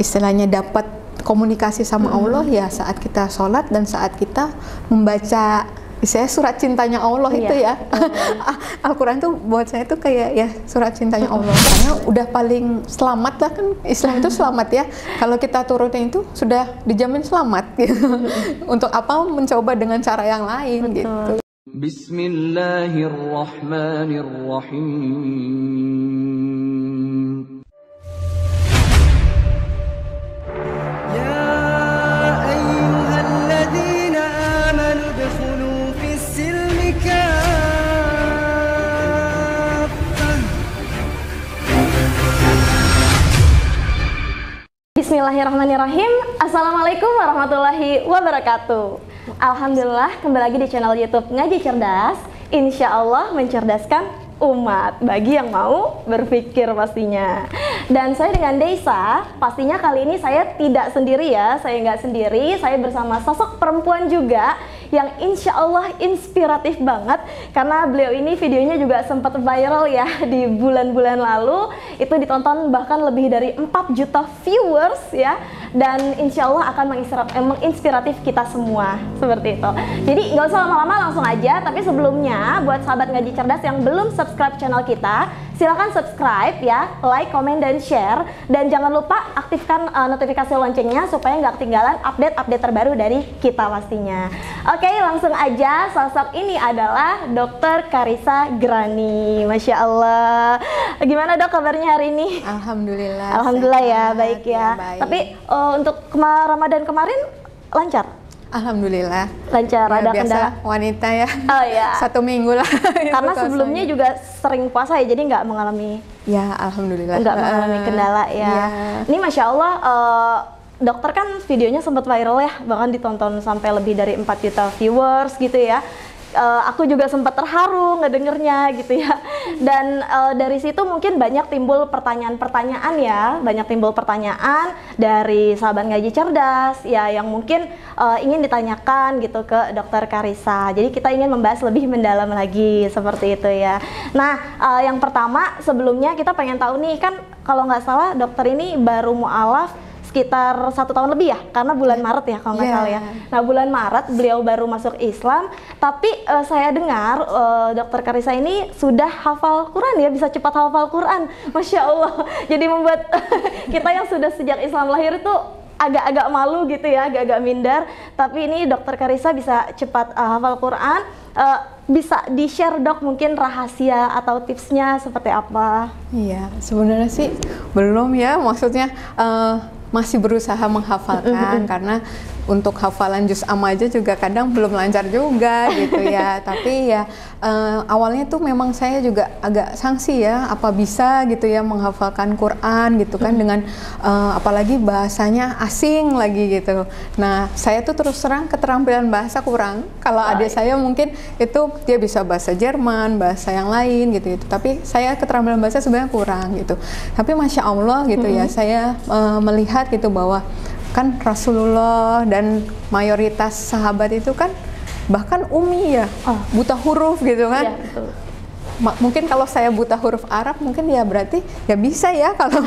istilahnya dapat komunikasi sama Allah ya saat kita sholat dan saat kita membaca saya surat cintanya Allah itu ya. Al-Quran tuh buat saya tuh kayak ya surat cintanya Allah, karena udah paling selamat lah kan, Islam itu selamat ya. Kalau kita turutin itu sudah dijamin selamat gitu. Untuk apa mencoba dengan cara yang lain gitu. Bismillahirrahmanirrahim. Bismillahirrahmanirrahim. Assalamualaikum warahmatullahi wabarakatuh. Alhamdulillah, kembali lagi di channel YouTube Ngaji Cerdas. Insya Allah mencerdaskan umat bagi yang mau berpikir pastinya. Dan saya dengan Deisa, pastinya kali ini saya tidak sendiri ya. Saya nggak sendiri, saya bersama sosok perempuan juga yang insya Allah inspiratif banget, karena beliau ini videonya juga sempat viral ya di bulan-bulan lalu. Itu ditonton bahkan lebih dari 4 juta viewers ya, dan insya Allah akan menginspiratif kita semua seperti itu. Jadi nggak usah lama-lama, langsung aja. Tapi sebelumnya buat sahabat Ngaji Cerdas yang belum subscribe channel kita, silahkan subscribe ya, like, komen, dan share. Dan jangan lupa aktifkan notifikasi loncengnya supaya nggak ketinggalan update-update terbaru dari kita pastinya. Oke, langsung aja. Sosok ini adalah Dr. Karissa Grani. Masya Allah. Gimana dok kabarnya hari ini? Alhamdulillah. Alhamdulillah ya, baik ya. Baik. Tapi untuk Ramadan kemarin lancar? Alhamdulillah lancar, ya, ada biasa kendala? Wanita ya. Oh ya. 1 minggu lah. Karena sebelumnya juga sering puasa ya, jadi nggak mengalami. Ya alhamdulillah. Nggak mengalami kendala ya. Ini masya Allah, dokter kan videonya sempat viral ya, bahkan ditonton sampai lebih dari 4 juta viewers gitu ya. Aku juga sempat terharu ngedengernya gitu ya. Dan dari situ mungkin banyak timbul pertanyaan-pertanyaan ya, banyak timbul pertanyaan dari sahabat Ngaji Cerdas ya, yang mungkin ingin ditanyakan gitu ke Dokter Karissa. Jadi kita ingin membahas lebih mendalam lagi seperti itu ya. Nah, yang pertama sebelumnya kita pengen tahu nih, kan kalau nggak salah dokter ini baru mualaf sekitar 1 tahun lebih ya, karena bulan Maret ya kalau nggak salah ya. Nah, bulan Maret beliau baru masuk Islam, tapi saya dengar Dokter Karissa ini sudah hafal Quran ya, bisa cepat hafal Quran, Masya Allah. Jadi membuat kita yang sudah sejak Islam lahir itu agak-agak malu gitu ya, agak-agak minder. Tapi ini Dokter Karissa bisa cepat hafal Quran. Bisa di-share dok mungkin rahasia atau tipsnya seperti apa? Iya, sebenarnya sih belum ya, maksudnya masih berusaha menghafalkan, karena untuk hafalan juz am aja juga kadang belum lancar juga gitu ya. Tapi ya awalnya tuh memang saya juga agak sangsi ya, apa bisa gitu ya menghafalkan Quran gitu kan, dengan apalagi bahasanya asing lagi gitu. Nah, saya tuh terus terang keterampilan bahasa kurang. Kalau adik saya mungkin itu dia bisa bahasa Jerman, bahasa yang lain gitu. Tapi saya keterampilan bahasa sebenarnya kurang gitu. Tapi Masya Allah gitu ya, saya melihat gitu bahwa kan Rasulullah dan mayoritas sahabat itu kan bahkan umi ya, buta huruf gitu kan. Iya, betul. Mungkin kalau saya buta huruf Arab mungkin ya berarti ya bisa ya kalau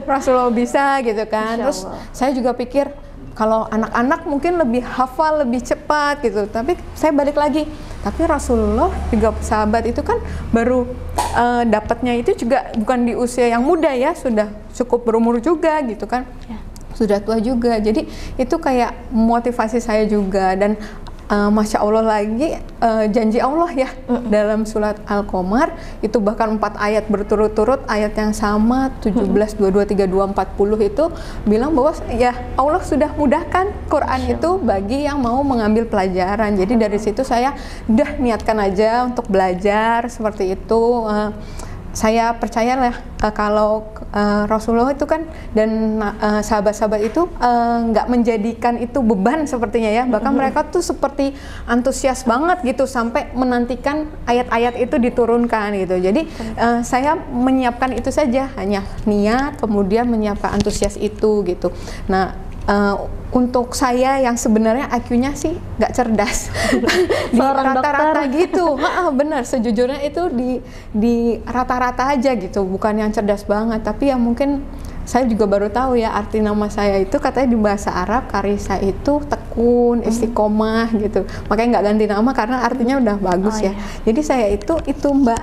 Rasulullah bisa gitu kan. Terus saya juga pikir kalau anak-anak mungkin lebih hafal, lebih cepat gitu. Tapi saya balik lagi, tapi Rasulullah juga sahabat itu kan baru dapatnya itu juga bukan di usia yang muda ya, sudah cukup berumur juga gitu kan. Sudah tua juga. Jadi itu kayak motivasi saya juga. Dan Masya Allah lagi janji Allah ya, dalam surat Al-Qamar itu bahkan 4 ayat berturut-turut, ayat yang sama 17, 22, 32, 40 itu bilang bahwa ya Allah sudah mudahkan Quran itu bagi yang mau mengambil pelajaran. Jadi dari situ saya udah niatkan aja untuk belajar seperti itu. Saya percayalah kalau Rasulullah itu kan dan sahabat-sahabat itu nggak menjadikan itu beban sepertinya ya, bahkan mereka tuh seperti antusias banget gitu sampai menantikan ayat-ayat itu diturunkan gitu. Jadi saya menyiapkan itu saja, hanya niat kemudian menyiapkan antusias itu gitu. Nah, untuk saya yang sebenarnya IQ-nya sih nggak cerdas di rata-rata gitu, benar, sejujurnya itu di rata-rata aja gitu, bukan yang cerdas banget, tapi ya mungkin saya juga baru tahu ya arti nama saya itu, katanya di bahasa Arab Karissa itu tekun, istiqomah gitu. Makanya nggak ganti nama karena artinya udah bagus ya. Jadi saya itu Mbak,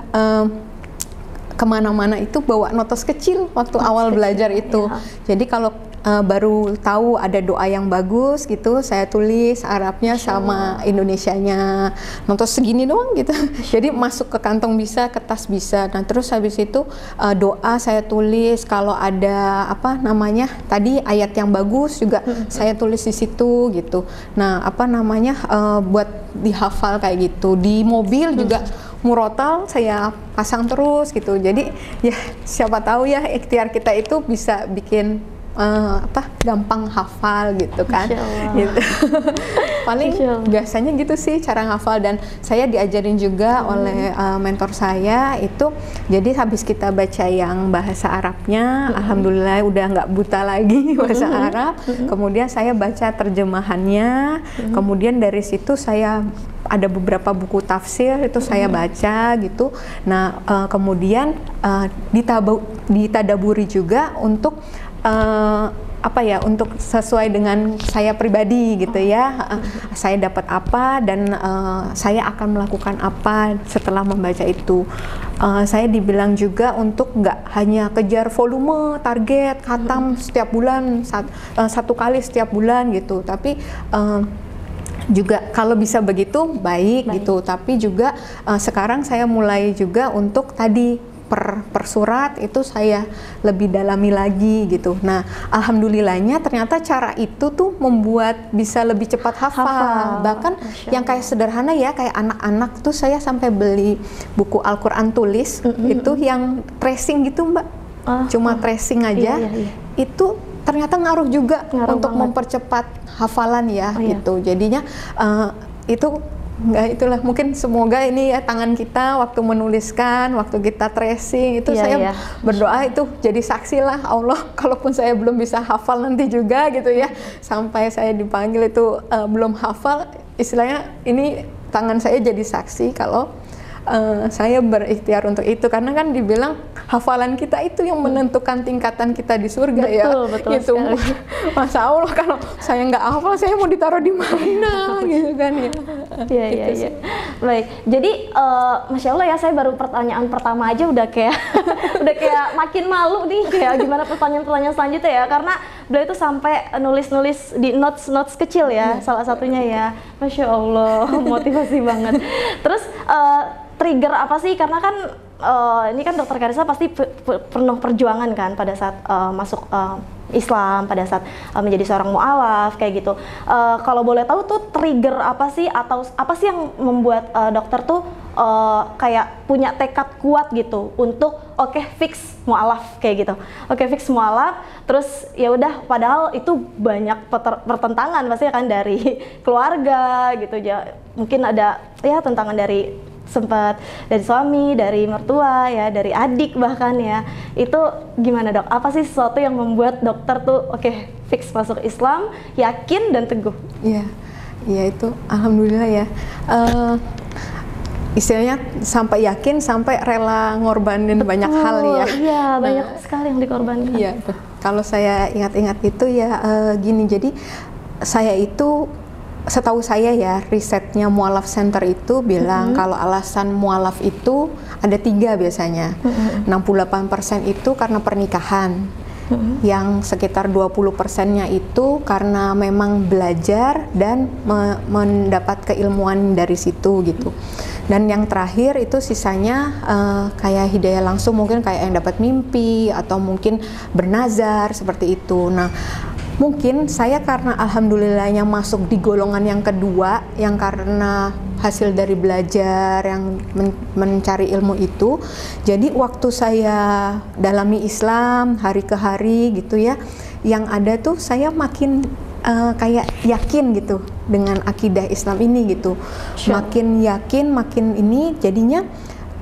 kemana-mana itu bawa notes kecil waktu awal belajar itu. Jadi kalau baru tahu ada doa yang bagus gitu, saya tulis Arabnya sama Indonesianya, notes segini doang gitu. Jadi masuk ke kantong bisa, ke tas bisa. Nah terus habis itu doa saya tulis, kalau ada apa namanya tadi ayat yang bagus juga saya tulis di situ gitu. Nah apa namanya buat dihafal kayak gitu. Di mobil juga murotal saya pasang terus gitu. Jadi ya siapa tahu ya ikhtiar kita itu bisa bikin gampang hafal gitu kan. Gitu. Paling biasanya gitu sih cara ngafal, dan saya diajarin juga oleh mentor saya itu. Jadi habis kita baca yang bahasa Arabnya, alhamdulillah udah nggak buta lagi bahasa Arab. Kemudian saya baca terjemahannya. Kemudian dari situ saya ada beberapa buku tafsir itu saya baca gitu. Nah kemudian ditadaburi juga untuk untuk sesuai dengan saya pribadi gitu ya. Saya dapat apa dan saya akan melakukan apa setelah membaca itu. Saya dibilang juga untuk nggak hanya kejar volume, target, khatam setiap bulan, satu kali setiap bulan gitu, tapi juga kalau bisa begitu baik gitu. Tapi juga sekarang saya mulai juga untuk tadi per surat itu saya lebih dalami lagi gitu. Nah, alhamdulillahnya ternyata cara itu tuh membuat bisa lebih cepat hafal. Bahkan yang kayak sederhana ya, kayak anak-anak tuh saya sampai beli buku Al-Quran tulis itu yang tracing gitu Mbak. Cuma tracing aja. Itu ternyata ngaruh juga untuk mempercepat hafalan ya gitu. Jadinya itu itulah mungkin semoga ini ya tangan kita waktu menuliskan, waktu kita tracing itu saya berdoa itu jadi saksi lah Allah, kalaupun saya belum bisa hafal nanti juga gitu ya, sampai saya dipanggil itu belum hafal, istilahnya ini tangan saya jadi saksi kalau saya berikhtiar untuk itu, karena kan dibilang hafalan kita itu yang menentukan tingkatan kita di surga. Betul gitu. Masya Allah kalau saya nggak hafal saya mau ditaruh di mana gitu kan ya. Iya. Baik, jadi Masya Allah ya, saya baru pertanyaan pertama aja udah kayak udah kayak makin malu nih kayak gimana pertanyaan-pertanyaan selanjutnya ya, karena beliau itu sampai nulis-nulis di notes kecil ya, salah satunya ya. Masya Allah, motivasi banget. Terus trigger apa sih, karena kan ini kan Dokter Karissa pasti penuh perjuangan kan pada saat masuk Islam, pada saat menjadi seorang mu'alaf kayak gitu. Kalau boleh tahu tuh trigger apa sih, atau apa sih yang membuat dokter tuh kayak punya tekad kuat gitu untuk fix mu'alaf kayak gitu. Fix mu'alaf, terus ya udah, padahal itu banyak pertentangan pasti kan dari keluarga gitu ya. Mungkin ada ya tentangan dari sempat dari suami, dari mertua ya, dari adik bahkan ya. Itu gimana Dok? Apa sih sesuatu yang membuat dokter tuh fix masuk Islam, yakin dan teguh? Iya itu alhamdulillah ya. Istilahnya sampai yakin, sampai rela ngorbanin banyak hal ya. Iya, banyak sekali yang dikorbankan. Iya, kalau saya ingat-ingat itu ya gini, jadi saya itu setahu saya ya, risetnya Mu'alaf Center itu bilang kalau alasan mu'alaf itu ada 3 biasanya. 68% itu karena pernikahan, yang sekitar 20%-nya itu karena memang belajar dan mendapat keilmuan dari situ gitu. Dan yang terakhir itu sisanya kayak hidayah langsung, mungkin kayak yang dapat mimpi atau mungkin bernazar seperti itu. Nah, mungkin saya karena alhamdulillahnya masuk di golongan yang kedua, yang karena hasil dari belajar, yang mencari ilmu itu. Jadi waktu saya dalami Islam hari ke hari gitu ya, yang ada tuh saya makin kayak yakin gitu dengan akidah Islam ini gitu. Makin yakin, makin ini, jadinya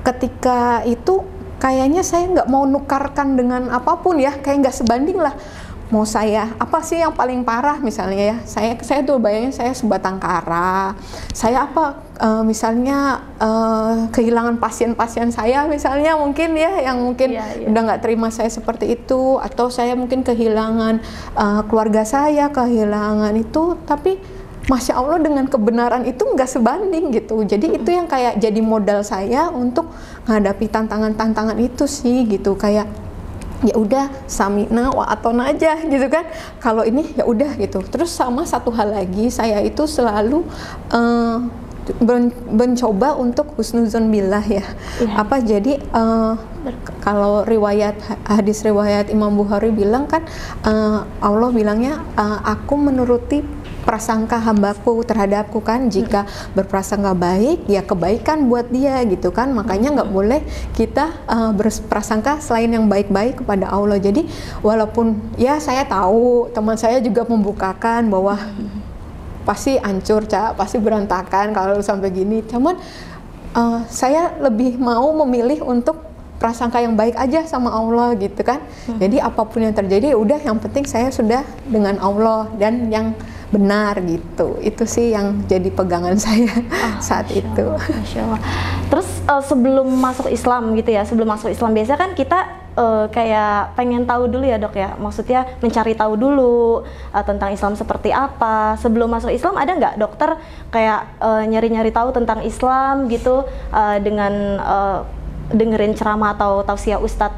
ketika itu kayaknya saya nggak mau nukarkan dengan apapun ya, kayak nggak sebanding lah. mau saya apa sih yang paling parah misalnya ya, saya tuh bayangin saya sebatang kara, saya apa misalnya kehilangan pasien-pasien saya misalnya mungkin ya, yang mungkin udah nggak terima saya seperti itu, atau saya mungkin kehilangan keluarga saya, kehilangan itu, tapi Masya Allah dengan kebenaran itu nggak sebanding gitu. Jadi itu yang kayak jadi modal saya untuk menghadapi tantangan-tantangan itu sih gitu. Kayak ya udah samina wa atona aja gitu kan. Kalau ini ya udah gitu. Terus sama satu hal lagi, saya itu selalu mencoba untuk husnuzon billah ya. Apa jadi kalau hadis riwayat Imam Bukhari bilang kan Allah bilangnya aku menuruti prasangka hambaku terhadapku kan, jika berprasangka baik ya kebaikan buat dia gitu kan, makanya nggak boleh kita berprasangka selain yang baik-baik kepada Allah. Jadi walaupun ya saya tahu teman saya juga membukakan bahwa pasti hancur Cak, pasti berantakan kalau sampai gini, cuman saya lebih mau memilih untuk prasangka yang baik aja sama Allah gitu kan. Jadi apapun yang terjadi udah, yang penting saya sudah dengan Allah dan yang benar gitu. Itu sih yang jadi pegangan saya saat itu. Masya Allah. Terus sebelum masuk Islam gitu ya, sebelum masuk Islam biasanya kan kita kayak pengen tahu dulu ya dok ya, maksudnya mencari tahu dulu tentang Islam seperti apa. Sebelum masuk Islam ada nggak dokter kayak nyari-nyari tahu tentang Islam gitu dengan dengerin ceramah atau tausiah ustadz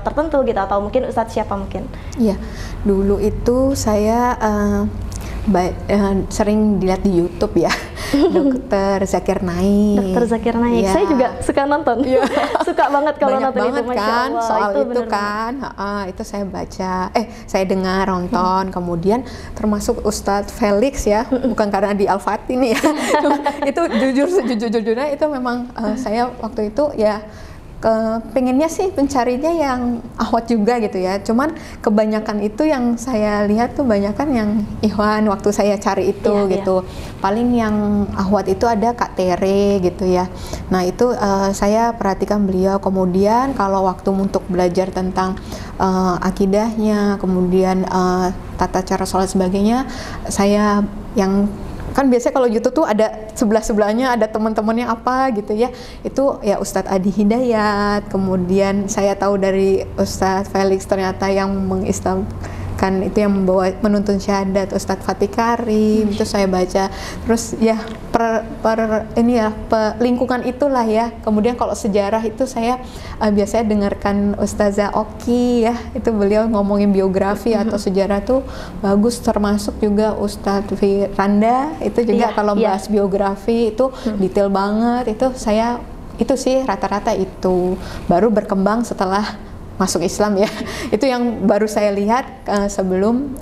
tertentu gitu, atau mungkin ustadz siapa mungkin? Iya, dulu itu saya sering dilihat di YouTube ya, Dokter Zakir Naik. Dokter Zakir Naik, saya juga suka nonton, suka banget kalau nonton banget itu, Masya kan, Allah. soal itu kan, itu saya baca, saya dengar, nonton, kemudian termasuk Ustadz Felix ya, bukan karena di Al-Fatih nih ya, itu sejujurnya itu memang saya waktu itu ya pengennya sih pencarinya yang ahwat juga gitu ya, cuman kebanyakan itu yang saya lihat tuh banyakan yang ikhwan waktu saya cari itu gitu. Paling yang ahwat itu ada Kak Tere gitu ya, nah itu saya perhatikan beliau. Kemudian kalau waktu untuk belajar tentang akidahnya, kemudian tata cara sholat sebagainya, saya yang kan biasanya kalau YouTube tuh ada sebelah-sebelahnya ada teman-temannya apa gitu ya, itu ya Ustadz Adi Hidayat, kemudian saya tahu dari Ustadz Felix ternyata yang mengislamkan itu yang membawa menuntun syahadat Ustadz Fatih Karim, itu saya baca terus ya lingkungan itulah ya. Kemudian kalau sejarah itu saya biasanya dengarkan Ustazah Oki ya, itu beliau ngomongin biografi atau sejarah tuh bagus, termasuk juga Ustadz Firanda itu juga kalau bahas biografi itu detail banget. Itu saya itu sih rata-rata itu baru berkembang setelah masuk Islam ya. Itu yang baru saya lihat sebelum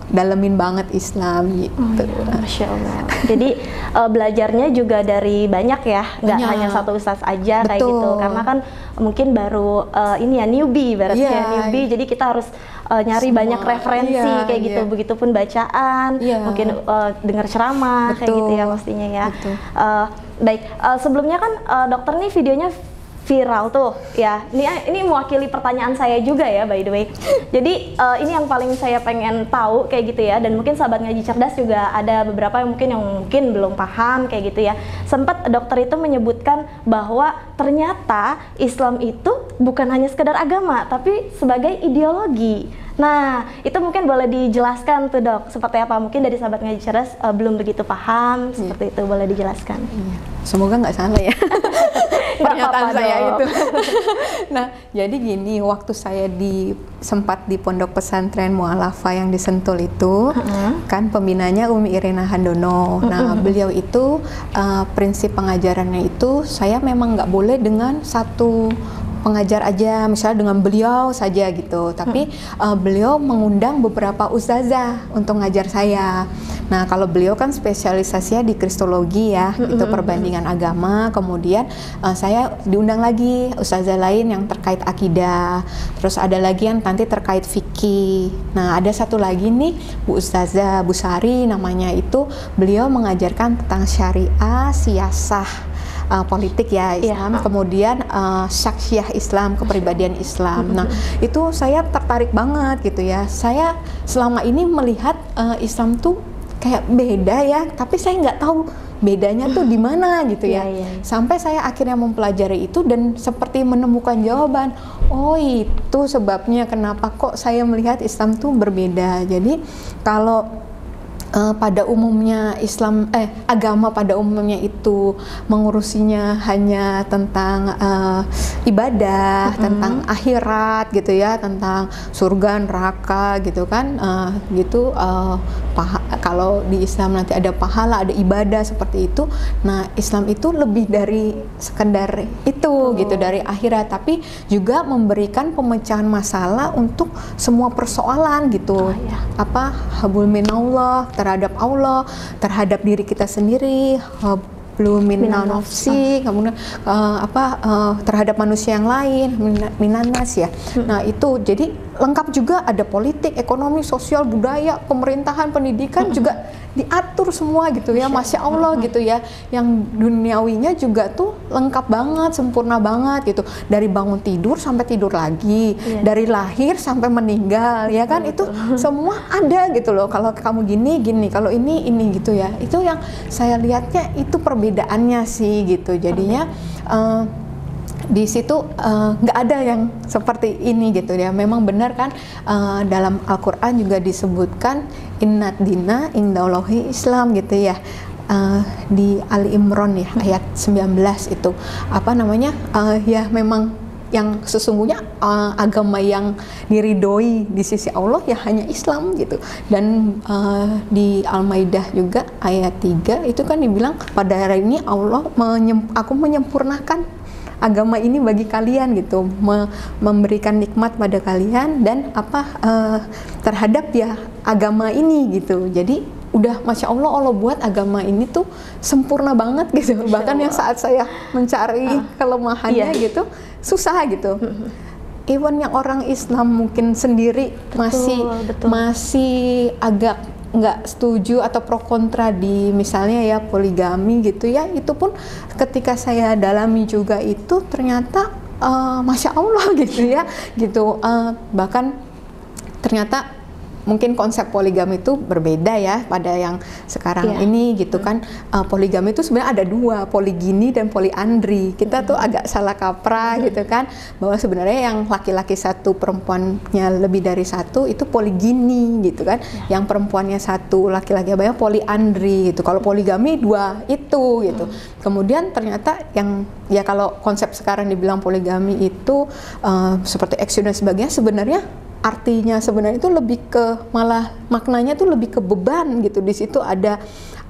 dalemin banget Islam gitu. Masya Allah. Jadi belajarnya juga dari banyak ya, nggak hanya satu ustaz aja. Betul. Kayak gitu. Karena kan mungkin baru ini ya newbie, ibaratnya newbie. Jadi kita harus nyari banyak referensi kayak gitu. Begitupun bacaan, mungkin dengar ceramah kayak gitu ya pastinya ya. Baik, sebelumnya kan dokter nih videonya viral tuh ya. Ini mewakili pertanyaan saya juga ya by the way. Jadi ini yang paling saya pengen tahu kayak gitu ya, dan mungkin sahabat ngaji cerdas juga ada beberapa yang mungkin belum paham kayak gitu ya. Sempat dokter itu menyebutkan bahwa ternyata Islam itu bukan hanya sekedar agama tapi sebagai ideologi. Nah, itu mungkin boleh dijelaskan tuh dok, seperti apa? Mungkin dari sahabat ngaji cerdas belum begitu paham, seperti itu boleh dijelaskan. Semoga nggak salah ya pernyataan saya itu. Nah, jadi gini, waktu saya sempat di pondok pesantren Mu'alafah yang di Sentul itu, kan pembinanya Umi Irina Handono. Nah, beliau itu prinsip pengajarannya itu saya memang nggak boleh dengan satu pengajar aja, misalnya dengan beliau saja gitu, tapi beliau mengundang beberapa ustazah untuk ngajar saya. Nah, kalau beliau kan spesialisasinya di kristologi ya, itu perbandingan agama. Kemudian saya diundang lagi ustazah lain yang terkait akidah, terus ada lagi yang nanti terkait fikih. Nah, ada satu lagi nih Bu Ustazah Busari namanya, itu beliau mengajarkan tentang syariah, siasah, politik ya Islam, kemudian syakhsiyah Islam, kepribadian Islam. Nah, itu saya tertarik banget gitu ya. Saya selama ini melihat Islam tuh kayak beda ya, tapi saya nggak tahu bedanya tuh di mana gitu ya. Sampai saya akhirnya mempelajari itu dan seperti menemukan jawaban. Oh, itu sebabnya kenapa kok saya melihat Islam tuh berbeda. Jadi kalau pada umumnya agama pada umumnya itu mengurusinya hanya tentang ibadah, tentang akhirat gitu ya, tentang surga neraka gitu kan, kalau di Islam nanti ada pahala, ada ibadah seperti itu. Nah, Islam itu lebih dari sekedar itu gitu, dari akhirat, tapi juga memberikan pemecahan masalah untuk semua persoalan gitu. Apa habul minallah terhadap Allah, terhadap diri kita sendiri, hablum minan nafsi, kemudian terhadap manusia yang lain, minanas ya. Nah, itu jadi lengkap juga, ada politik, ekonomi, sosial, budaya, pemerintahan, pendidikan juga diatur semua gitu ya. Masya Allah gitu ya. Yang duniawinya juga tuh lengkap banget, sempurna banget gitu. Dari bangun tidur sampai tidur lagi, dari lahir sampai meninggal ya kan, itu semua ada gitu loh. Kalau kamu gini, kalau ini gitu ya. Itu yang saya lihatnya, itu perbedaannya sih gitu. Jadinya di situ nggak ada yang seperti ini gitu ya. Memang benar kan, dalam Al-Quran juga disebutkan innad dina indallahi Islam gitu ya. Di Ali Imran ya, ayat 19 itu apa namanya, ya memang yang sesungguhnya agama yang diridhoi di sisi Allah ya hanya Islam gitu. Dan di Al-Maidah juga ayat 3 itu kan dibilang, pada hari ini Allah aku menyempurnakan agama ini bagi kalian gitu, memberikan nikmat pada kalian dan terhadap ya agama ini gitu. Jadi udah Masya Allah, Allah buat agama ini tuh sempurna banget gitu. Bahkan yang saat saya mencari kelemahannya gitu susah gitu. Even yang orang Islam mungkin sendiri masih agak nggak setuju atau pro kontra di misalnya ya poligami gitu ya, itu pun ketika saya dalami juga itu ternyata Masya Allah gitu ya gitu. Bahkan ternyata mungkin konsep poligami itu berbeda ya pada yang sekarang ini gitu kan. Poligami itu sebenarnya ada dua, poligini dan poliandri. Kita tuh agak salah kaprah gitu kan, bahwa sebenarnya yang laki-laki satu perempuannya lebih dari satu itu poligini gitu kan. Yang perempuannya satu laki-laki banyak poliandri gitu. Kalau poligami dua itu gitu. Kemudian ternyata yang ya kalau konsep sekarang dibilang poligami itu seperti eks dan sebagainya, sebenarnya artinya sebenarnya itu lebih ke, malah maknanya tuh lebih ke beban gitu. Di situ ada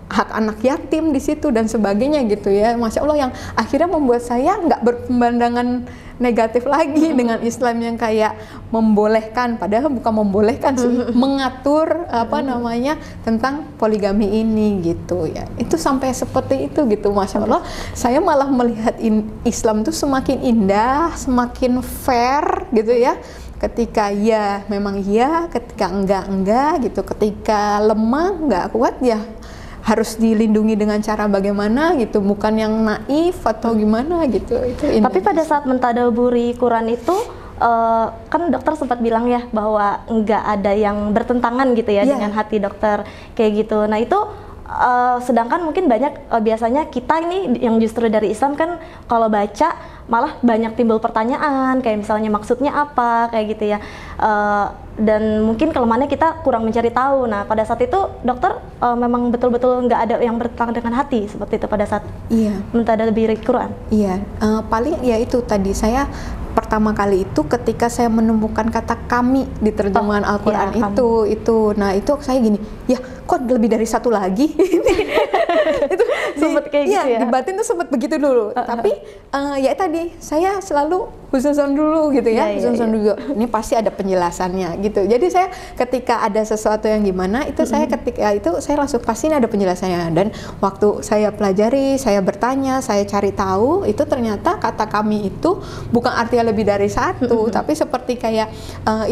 hak anak yatim di situ dan sebagainya gitu ya. Masya Allah, yang akhirnya membuat saya nggak berpemandangan negatif lagi dengan Islam yang kayak membolehkan, padahal bukan membolehkan sih, mengatur tentang poligami ini gitu ya. Itu sampai seperti itu gitu. Masya Allah, saya malah melihat Islam tuh semakin indah, semakin fair gitu ya. Ketika ya memang ya, ketika enggak gitu, ketika lemah nggak kuat ya harus dilindungi dengan cara bagaimana gitu, bukan yang naif atau gimana gitu. Itu tapi pada saat mentadaburi Quran itu kan dokter sempat bilang ya bahwa nggak ada yang bertentangan gitu ya dengan hati dokter kayak gitu. Nah itu sedangkan mungkin banyak biasanya kita ini yang justru dari Islam kan kalau baca malah banyak timbul pertanyaan kayak misalnya maksudnya apa kayak gitu ya, dan mungkin kelemahannya kita kurang mencari tahu. Nah pada saat itu dokter memang betul-betul nggak ada yang bertentangan dengan hati seperti itu pada saat mentadaburi Quran. Paling ya itu tadi, saya pertama kali itu ketika saya menemukan kata kami di terjemahan Al-Quran itu. Nah itu saya gini, ya kok lebih dari satu lagi? Itu sempat kayak gitu ya? Di batin tuh sempat begitu dulu. Tapi ya tadi saya selalu husnuzon dulu gitu ya, husnuzon dulu. Ini pasti ada penjelasannya gitu. Jadi saya ketika ada sesuatu yang gimana itu saya ketika itu saya langsung pasti ada penjelasannya. Dan waktu saya pelajari, saya bertanya, saya cari tahu, itu ternyata kata kami itu bukan artinya lebih dari satu, tapi seperti kayak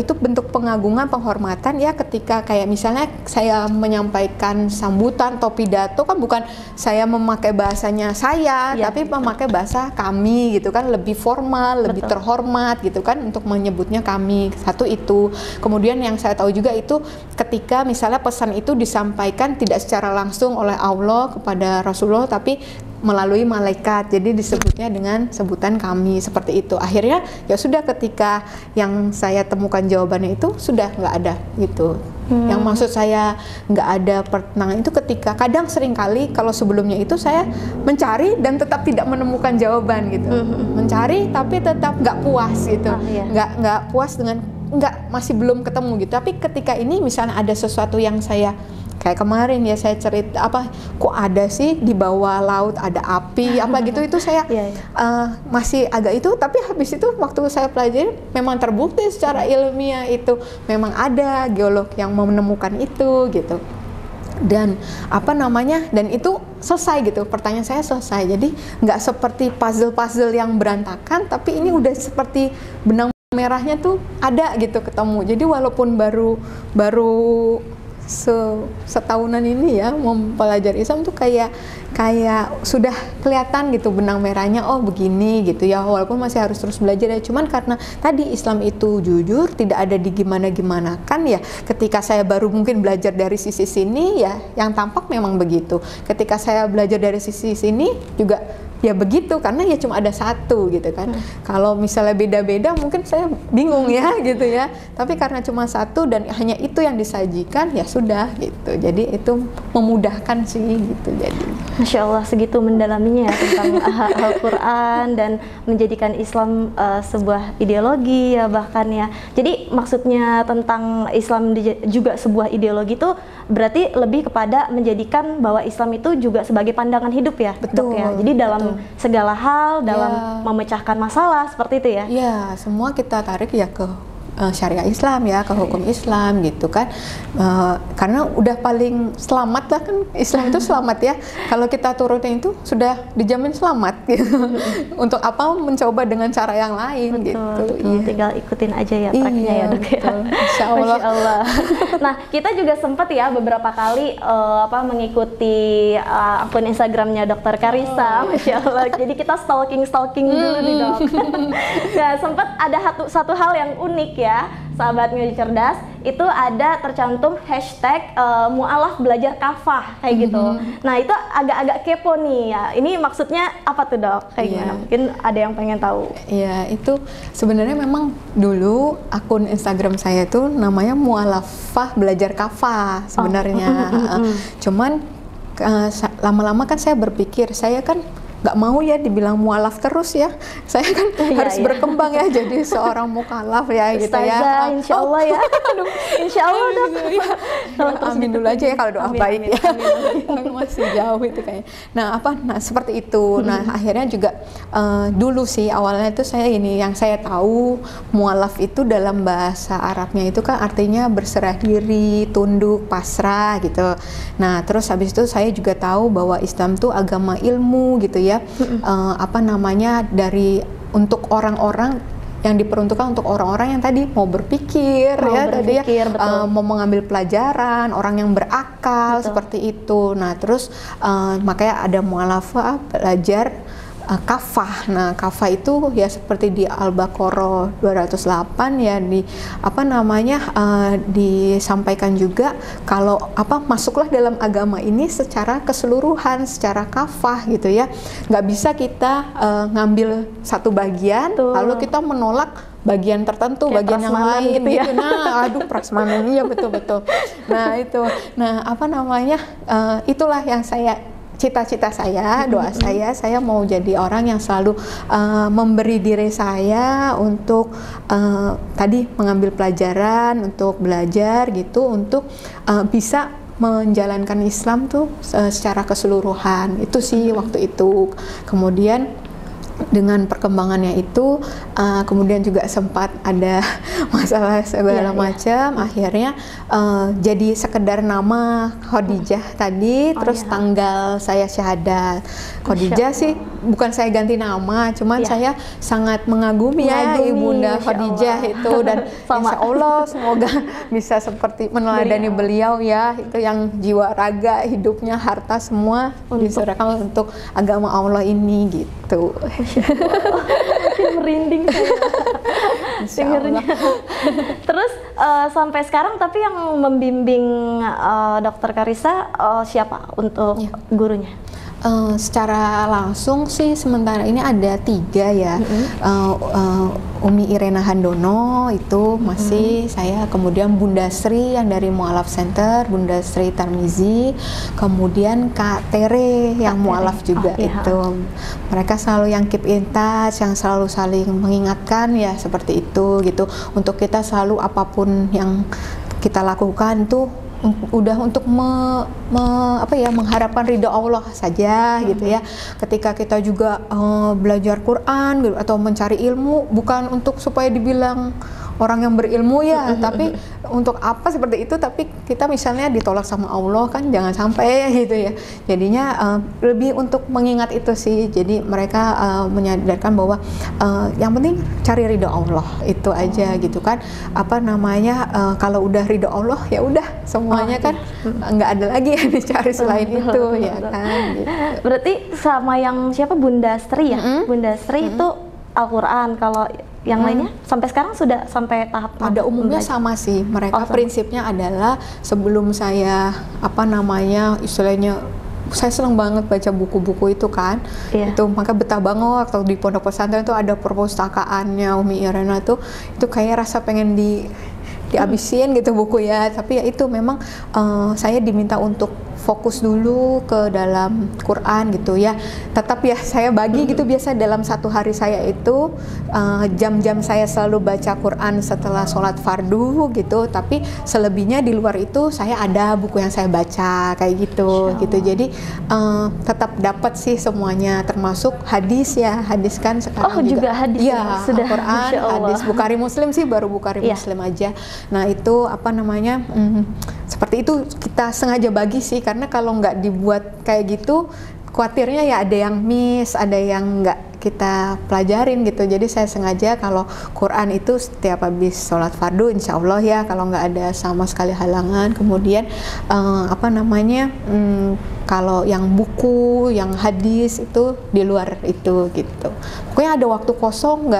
itu bentuk pengagungan, penghormatan ya. Ketika kayak misalnya saya menyampaikan sambutan atau pidato kan bukan saya memakai bahasanya saya, tapi memakai bahasa kami gitu kan, lebih formal, lebih terhormat gitu kan untuk menyebutnya kami. Satu itu. Kemudian yang saya tahu juga itu ketika misalnya pesan itu disampaikan tidak secara langsung oleh Allah kepada Rasulullah, tapi melalui malaikat, jadi disebutnya dengan sebutan kami, seperti itu. Akhirnya ya sudah, ketika yang saya temukan jawabannya itu sudah nggak ada gitu. Yang maksud saya nggak ada pertentangan itu ketika kadang seringkali kalau sebelumnya itu saya mencari dan tetap tidak menemukan jawaban gitu, mencari tapi tetap nggak puas gitu, nggak puas dengan masih belum ketemu gitu. Tapi ketika ini misalnya ada sesuatu yang saya kayak kemarin ya saya cerita kok ada sih di bawah laut ada api gitu, itu saya masih agak itu, tapi habis itu waktu saya pelajari memang terbukti secara ilmiah itu memang ada geolog yang menemukan itu gitu. Dan dan itu selesai gitu, pertanyaan saya selesai. Jadi nggak seperti puzzle yang berantakan, tapi ini udah seperti benang merahnya tuh ada gitu, ketemu. Jadi walaupun baru setahunan ini ya mempelajari Islam tuh kayak sudah kelihatan gitu benang merahnya, oh begini gitu ya, walaupun masih harus terus belajar ya. Cuman karena tadi Islam itu jujur, tidak ada di gimana-gimana kan ya, ketika saya baru mungkin belajar dari sisi sini ya yang tampak memang begitu, ketika saya belajar dari sisi sini juga ya begitu, karena ya cuma ada satu gitu kan. Kalau misalnya beda-beda mungkin saya bingung ya gitu ya, tapi karena cuma satu dan hanya itu yang disajikan ya sudah gitu. Jadi itu memudahkan sih gitu. Jadi Masya Allah, segitu mendalaminya ya tentang Al-Quran dan menjadikan Islam sebuah ideologi ya bahkan ya. Jadi maksudnya tentang Islam juga sebuah ideologi itu berarti lebih kepada menjadikan bahwa Islam itu juga sebagai pandangan hidup ya, betul, Dok ya. Jadi dalam segala hal, dalam memecahkan masalah seperti itu ya. Iya, semua kita tarik ya ke syariah Islam ya, ke hukum Islam gitu kan, karena udah paling selamat lah kan, Islam itu selamat ya. Kalau kita turutin itu sudah dijamin selamat gitu. Untuk apa mencoba dengan cara yang lain gitu. Iya. Tinggal ikutin aja ya praknya ya, Dok ya. Insya Allah. Masya Allah. Nah, kita juga sempat ya beberapa kali mengikuti akun Instagramnya Dr. Karissa, Masya Allah. Jadi kita stalking dulu nih, Dok. Nah, sempat ada satu hal yang unik ya, sahabat Ngaji Cerdas, itu ada tercantum hashtag mu'alaf belajar kafah kayak gitu. Nah, itu agak-agak kepo nih ya. Ini maksudnya apa tuh, Dok? Kayak gimana? Mungkin ada yang pengen tahu. Iya, itu sebenarnya memang dulu akun Instagram saya itu namanya mu'alafah belajar kafah sebenarnya. Cuman lama-lama kan saya berpikir, saya kan nggak mau ya dibilang mualaf terus ya, saya kan harus berkembang ya jadi seorang mukalaf ya gitu ya. Insya Allah ya. Insya Allah, Dok. Amin dulu aja ya kalau doa baik ya. Masih jauh itu kayaknya. Nah seperti itu. Nah akhirnya juga dulu sih awalnya itu saya yang saya tahu mualaf itu dalam bahasa Arabnya itu kan artinya berserah diri, tunduk, pasrah gitu. Nah terus habis itu saya juga tahu bahwa Islam tuh agama ilmu gitu ya. Dari untuk orang-orang yang diperuntukkan untuk orang-orang yang tadi mau berpikir mau mengambil pelajaran, orang yang berakal. Betul. Seperti itu. Nah terus makanya ada mu'alafah belajar kafah. Nah kafah itu ya seperti di Al-Baqarah 208 ya disampaikan juga kalau masuklah dalam agama ini secara keseluruhan, secara kafah gitu ya. Nggak bisa kita ngambil satu bagian lalu kita menolak bagian tertentu, kayak bagian yang lain gitu ya. Nah, prasmanan ya betul-betul. Nah itu, itulah yang cita-cita saya, doa saya mau jadi orang yang selalu memberi diri saya untuk tadi mengambil pelajaran, untuk belajar gitu, untuk bisa menjalankan Islam tuh secara keseluruhan. Itu sih waktu itu. Kemudian dengan perkembangannya itu kemudian juga sempat ada masalah segala macam. Akhirnya jadi sekedar nama Khadijah tadi, terus tanggal saya syahadat. Khadijah sih bukan saya ganti nama, cuman saya sangat mengagumi ya Ibunda Khadijah itu, dan insya Allah semoga bisa seperti meneladani beliau ya, itu yang jiwa raga hidupnya harta semua diserahkan untuk agama Allah ini gitu. Merinding saya dengernya. Terus sampai sekarang tapi yang membimbing Dokter Karissa siapa untuk gurunya? Secara langsung sih sementara ini ada 3 ya. Umi Irena Handono itu masih saya, kemudian Bunda Sri yang dari Mu'alaf Center, Bunda Sri Tarmizi, kemudian Kak Tere yang Mu'alaf juga itu. Mereka selalu yang keep in touch, yang selalu saling mengingatkan ya seperti itu gitu. Untuk kita selalu apapun yang kita lakukan tuh udah untuk mengharapkan ridho Allah saja gitu ya. Ketika kita juga belajar Quran gitu, atau mencari ilmu bukan untuk supaya dibilang orang yang berilmu ya, tapi untuk apa seperti itu, tapi kita misalnya ditolak sama Allah kan jangan sampai gitu ya. Jadinya lebih untuk mengingat itu sih. Jadi mereka menyadarkan bahwa yang penting cari ridho Allah itu aja gitu kan. Apa namanya, kalau udah ridho Allah ya udah semuanya kan nggak ada lagi yang dicari selain itu ya kan gitu. Berarti sama yang siapa, Bunda Sri ya? Bunda Sri itu Al-Quran, kalau yang lainnya sampai sekarang sudah sampai tahap pada umumnya sama sih. Mereka prinsipnya adalah sebelum saya apa namanya istilahnya, saya senang banget baca buku-buku itu kan, itu maka betah banget waktu di pondok pesantren itu ada perpustakaannya Umi Irena tuh, itu kayak rasa pengen dihabisin gitu buku ya. Tapi ya itu memang saya diminta untuk fokus dulu ke dalam Quran gitu ya. Tetap ya saya bagi gitu, biasa dalam satu hari saya itu jam-jam saya selalu baca Quran setelah sholat fardu gitu. Tapi selebihnya di luar itu saya ada buku yang saya baca kayak gitu gitu. Jadi tetap dapat sih semuanya, termasuk hadis ya. Hadis kan sekarang juga hadis ya, sudah Quran, hadis Bukhari Muslim sih baru Bukhari Muslim aja. Nah itu apa namanya seperti itu kita sengaja bagi sih, karena kalau nggak dibuat kayak gitu khawatirnya ya ada yang miss, ada yang nggak kita pelajarin gitu. Jadi saya sengaja kalau Quran itu setiap habis sholat fardu insya Allah ya, kalau nggak ada sama sekali halangan. Kemudian apa namanya kalau yang buku, yang hadis itu di luar itu gitu. Pokoknya ada waktu kosong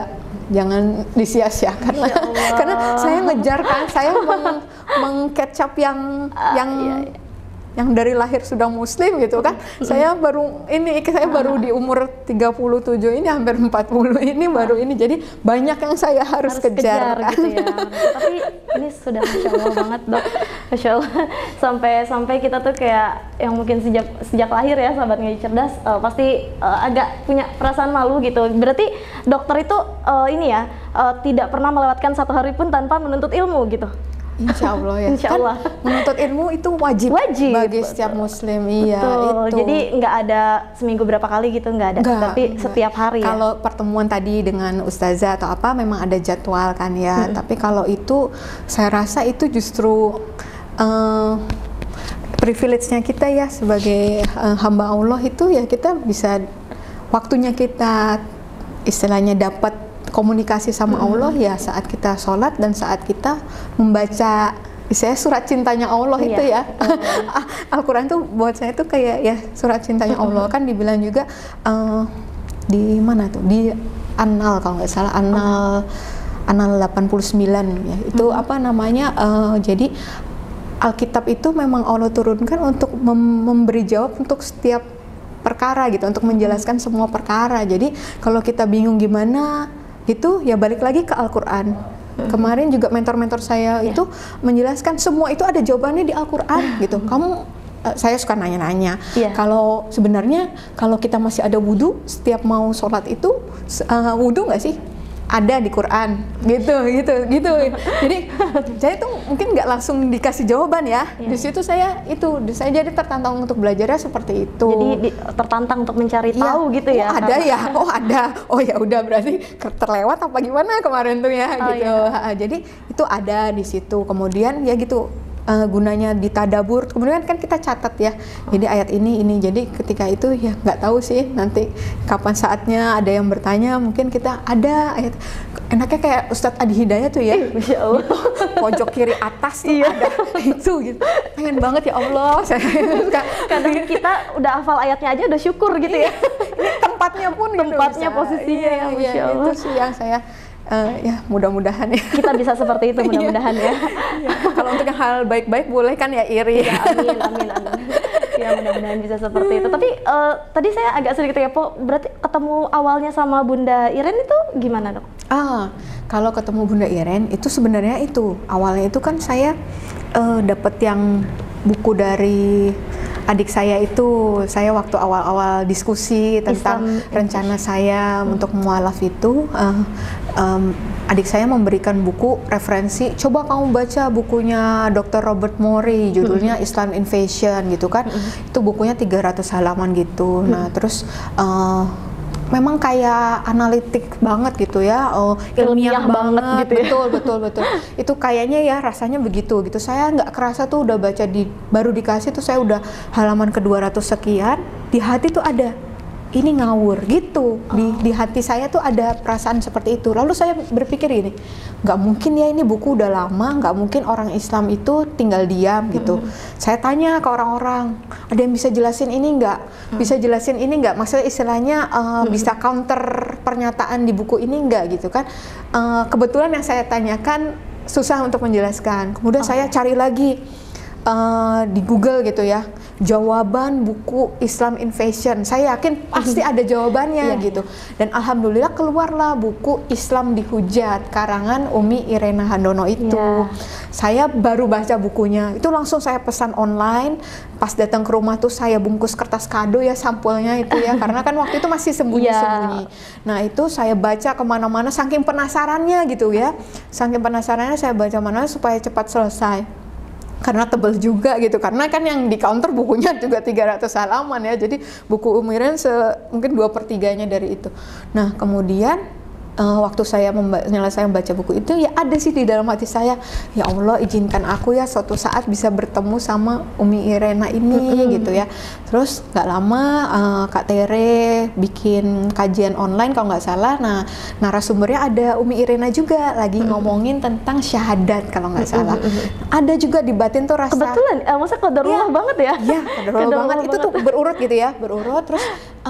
jangan disia-siakan lah. Karena saya ngejar kan, saya mengkecap yang dari lahir sudah muslim gitu kan. Saya baru di umur 37 ini, hampir 40 ini baru ini. Jadi banyak yang saya harus kejar kan? Gitu ya. Tapi ini sudah Masya Allah banget Dok. Masya Allah, sampai kita tuh kayak yang mungkin sejak lahir ya sahabat Ngaji Cerdas pasti agak punya perasaan malu gitu. Berarti dokter itu ini ya tidak pernah melewatkan satu hari pun tanpa menuntut ilmu gitu. Insya Allah ya. Insya Allah. Kan menuntut ilmu itu wajib bagi setiap muslim. Iya. Itu. Jadi nggak ada seminggu berapa kali gitu, nggak ada. Tapi setiap hari. Kalau pertemuan tadi dengan ustazah atau apa memang ada jadwal kan ya. Tapi kalau itu saya rasa itu justru privilege-nya kita ya sebagai hamba Allah itu ya, kita bisa waktunya kita istilahnya dapat komunikasi sama Allah ya saat kita sholat dan saat kita membaca saya surat cintanya Allah itu ya. Al-Quran tuh buat saya tuh kayak ya surat cintanya Allah. Kan dibilang juga di mana tuh, di An-Nahl kalau nggak salah, An-Nahl 89 ya, itu apa namanya jadi Alkitab itu memang Allah turunkan untuk memberi jawab untuk setiap perkara gitu, untuk menjelaskan semua perkara. Jadi kalau kita bingung gimana gitu ya balik lagi ke Al-Quran. Kemarin juga mentor-mentor saya itu menjelaskan semua itu ada jawabannya di Al-Quran gitu. Saya suka nanya-nanya kalau sebenarnya kalau kita masih ada wudhu setiap mau sholat itu wudhu nggak sih? Ada di Quran gitu. Jadi saya tuh mungkin nggak langsung dikasih jawaban ya. Di situ saya jadi tertantang untuk belajarnya seperti itu. Jadi tertantang untuk mencari tahu gitu ya. Ada ya. Oh ya udah, berarti terlewat apa gimana kemarin tuh ya gitu. Jadi itu ada di situ. Kemudian ya gitu gunanya ditadabur. Kemudian kan kita catat ya, jadi ayat ini, jadi ketika itu ya nggak tahu sih nanti kapan saatnya ada yang bertanya, mungkin kita ada ayat, enaknya kayak Ustadz Adi Hidayat tuh ya, Masya Allah. gitu, pojok kiri atas tuh ada itu gitu, pengen banget ya Allah. Kadang kita udah hafal ayatnya aja udah syukur gitu ya. Ini tempatnya pun Tempatnya, gitu, posisinya ya, Masya Allah. Itu sih yang saya ya mudah-mudahan ya Kita bisa seperti itu mudah-mudahan ya. kalau untuk yang hal baik-baik boleh kan ya iri Ya, amin, amin, amin. Ya mudah-mudahan bisa seperti itu. Tapi tadi saya agak sedikit kepo, berarti ketemu awalnya sama Bunda Iren itu gimana, Dok? Kalau ketemu Bunda Iren itu sebenarnya itu awalnya itu kan saya dapat yang buku dari adik saya itu, saya waktu awal-awal diskusi tentang rencana saya untuk mualaf itu, adik saya memberikan buku referensi, coba kamu baca bukunya Dr. Robert Morey, judulnya Islam Invasion gitu kan, itu bukunya 300 halaman gitu. Nah terus memang kayak analitik banget gitu ya, ilmiah banget gitu ya. Betul. Itu kayaknya ya rasanya begitu gitu. Saya nggak kerasa tuh udah baca baru dikasih tuh saya udah halaman ke 200 sekian, di hati tuh ada ini ngawur gitu. Di hati saya tuh ada perasaan seperti itu. Lalu saya berpikir gini, nggak mungkin ya ini buku udah lama, nggak mungkin orang Islam itu tinggal diam gitu. Saya tanya ke orang-orang, ada yang bisa jelasin ini nggak? Bisa jelasin ini nggak? Maksudnya istilahnya bisa counter pernyataan di buku ini nggak gitu kan? Kebetulan yang saya tanyakan susah untuk menjelaskan. Kemudian saya cari lagi di Google gitu ya, jawaban buku Islam Invasion. Saya yakin pasti ada jawabannya gitu. Dan alhamdulillah keluarlah buku Islam Dihujat karangan Umi Irena Handono itu. Saya baru baca bukunya, itu langsung saya pesan online. Pas datang ke rumah tuh saya bungkus kertas kado ya, sampulnya itu ya, karena kan waktu itu masih sembunyi-sembunyi. Nah itu saya baca kemana-mana, saking penasarannya gitu ya, saking penasarannya saya baca mana supaya cepat selesai. Karena tebel juga gitu, karena kan yang di counter bukunya juga 300 halaman ya, jadi buku Umiren mungkin 2/3-nya dari itu. Nah kemudian waktu saya menyelesaikan baca buku itu ya ada sih di dalam hati saya, ya Allah izinkan aku ya suatu saat bisa bertemu sama Umi Irena ini gitu ya. Terus nggak lama Kak Tere bikin kajian online kalau nggak salah. Nah narasumbernya ada Umi Irena juga lagi ngomongin tentang syahadat kalau nggak salah. Ada juga di batin tuh rasa kebetulan, maksudnya qadarullah banget ya? Iya, qadarullah banget. Itu tuh berurut gitu ya, berurut. Terus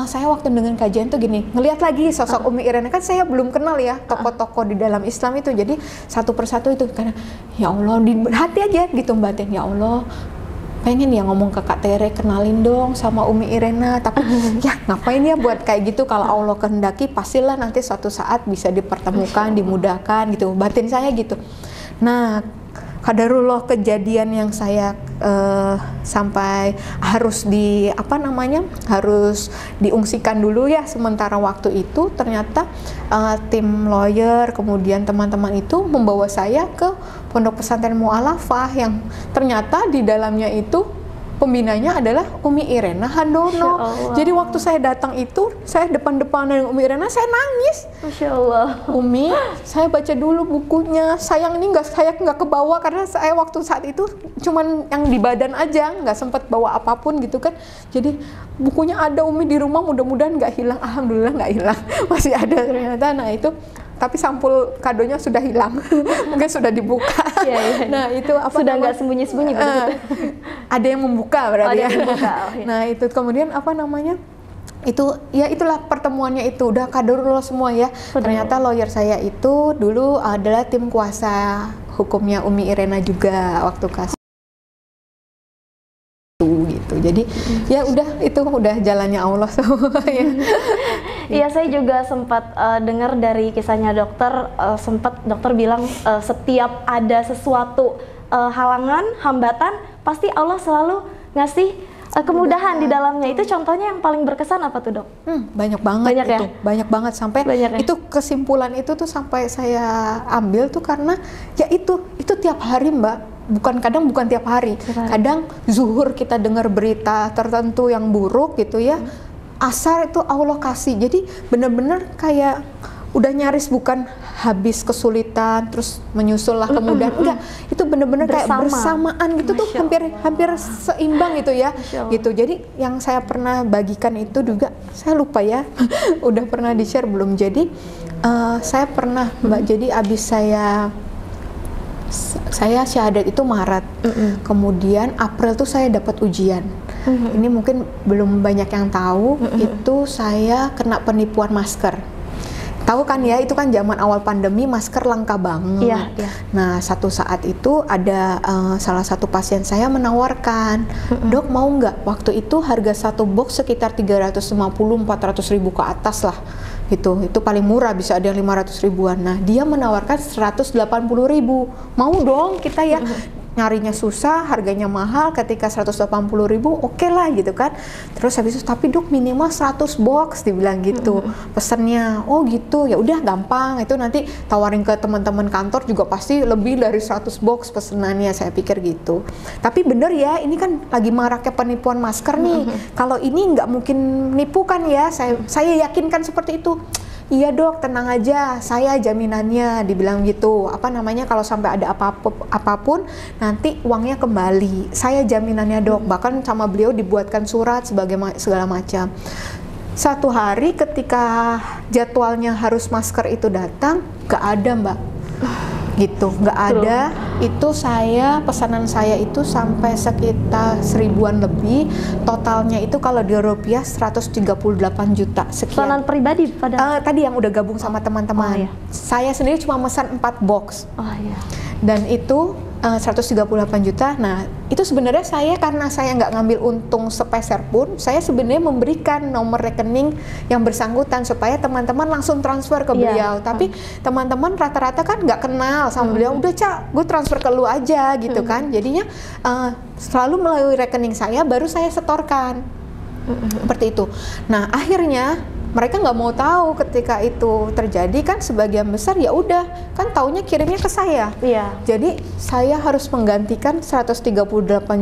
saya waktu dengan kajian tuh gini, ngelihat lagi sosok Umi Irena, kan saya belum kenal ya tokoh-tokoh di dalam Islam itu, jadi satu persatu itu karena ya Allah di hati aja gitu batin, ya Allah pengen ya ngomong ke Kak Tere, kenalin dong sama Umi Irena, tapi ya ngapain ya buat kayak gitu, kalau Allah kehendaki pastilah nanti suatu saat bisa dipertemukan, dimudahkan gitu, batin saya gitu. Nah qadarullah kejadian yang saya sampai harus harus diungsikan dulu ya sementara waktu itu, ternyata tim lawyer kemudian teman-teman itu membawa saya ke Pondok Pesantren Mu'alafah yang ternyata di dalamnya itu pembinanya adalah Umi Irena Handono. Jadi waktu saya datang itu, saya depan-depan dengan Umi Irena, saya nangis. Masya Allah. Umi, saya baca dulu bukunya. Sayang ini saya nggak kebawa karena saya waktu saat itu cuman yang di badan aja, nggak sempat bawa apapun gitu kan. Jadi bukunya ada Umi di rumah, mudah-mudahan nggak hilang. Alhamdulillah nggak hilang, masih ada ternyata. Nah itu. Tapi sampul kadonya sudah hilang, mungkin sudah dibuka. Nah itu apa? Sudah nggak sembunyi-sembunyi. Ada yang membuka berarti ya. Membuka. Nah itu kemudian apa namanya? Itu ya itulah pertemuannya itu udah qadarullah semua ya. Ternyata lawyer saya itu dulu adalah tim kuasa hukumnya Umi Irena juga waktu kasus gitu. Jadi ya udah jalannya Allah semua ya. Iya, saya juga sempat dengar dari kisahnya dokter, sempat dokter bilang setiap ada sesuatu halangan, hambatan, pasti Allah selalu ngasih kemudahan di dalamnya. Itu contohnya yang paling berkesan apa tuh, Dok? Banyak banget itu, banyak banget sampai itu kesimpulan itu tuh sampai saya ambil tuh karena ya itu tiap hari Mbak. Bukan tiap hari. Kadang zuhur kita dengar berita tertentu yang buruk gitu ya. Asar itu Allah kasih. Jadi benar-benar kayak udah nyaris bukan habis kesulitan terus menyusul lah kemudian enggak, itu bener-bener kayak bersamaan gitu tuh, hampir seimbang gitu ya gitu. Jadi yang saya pernah bagikan itu juga saya lupa ya udah pernah di-share belum. Jadi saya pernah Mbak, jadi abis saya syahadat itu Maret, kemudian April tuh saya dapat ujian. Ini mungkin belum banyak yang tahu, itu saya kena penipuan masker. Tahu kan ya, itu kan zaman awal pandemi masker langka banget. Nah, satu saat itu ada salah satu pasien saya menawarkan, dok mau nggak? Waktu itu harga satu box sekitar 350-400 ribu ke atas lah. Itu paling murah, bisa ada yang 500 ribuan. Nah, dia menawarkan 180 ribu. Mau dong kita ya. Nyarinya susah, harganya mahal, ketika 180 ribu oke lah gitu kan. Terus habis itu, tapi dok minimal 100 box dibilang gitu pesennya. Oh gitu, ya udah gampang, itu nanti tawarin ke teman-teman kantor juga pasti lebih dari 100 box pesenannya, saya pikir gitu. Tapi bener ya, ini kan lagi maraknya penipuan masker nih. Kalau ini nggak mungkin nipu kan ya, saya yakinkan seperti itu. Iya dok, tenang aja, saya jaminannya, dibilang gitu. Apa namanya, kalau sampai ada apapun nanti uangnya kembali. Saya jaminannya dok. Bahkan sama beliau dibuatkan surat segala macam. Satu hari ketika jadwalnya harus masker itu datang, gak ada Mbak. Gitu, nggak ada. Itu pesanan saya itu sampai sekitar 1000-an lebih, totalnya itu kalau di rupiah 138 juta sekian. Pesanan pribadi pada tadi yang udah gabung sama teman-teman. Saya sendiri cuma pesan 4 box. Dan itu 138 juta. Nah, itu sebenarnya saya, karena saya nggak ngambil untung sepeser pun, saya sebenarnya memberikan nomor rekening yang bersangkutan supaya teman-teman langsung transfer ke beliau. Tapi teman-teman rata-rata kan nggak kenal sama beliau. Udah Cak, gue transfer ke lu aja gitu kan. Jadinya selalu melalui rekening saya, baru saya setorkan. Seperti itu. Nah, akhirnya mereka nggak mau tahu ketika itu terjadi kan, sebagian besar ya udah kan taunya kirimnya ke saya. Jadi saya harus menggantikan 138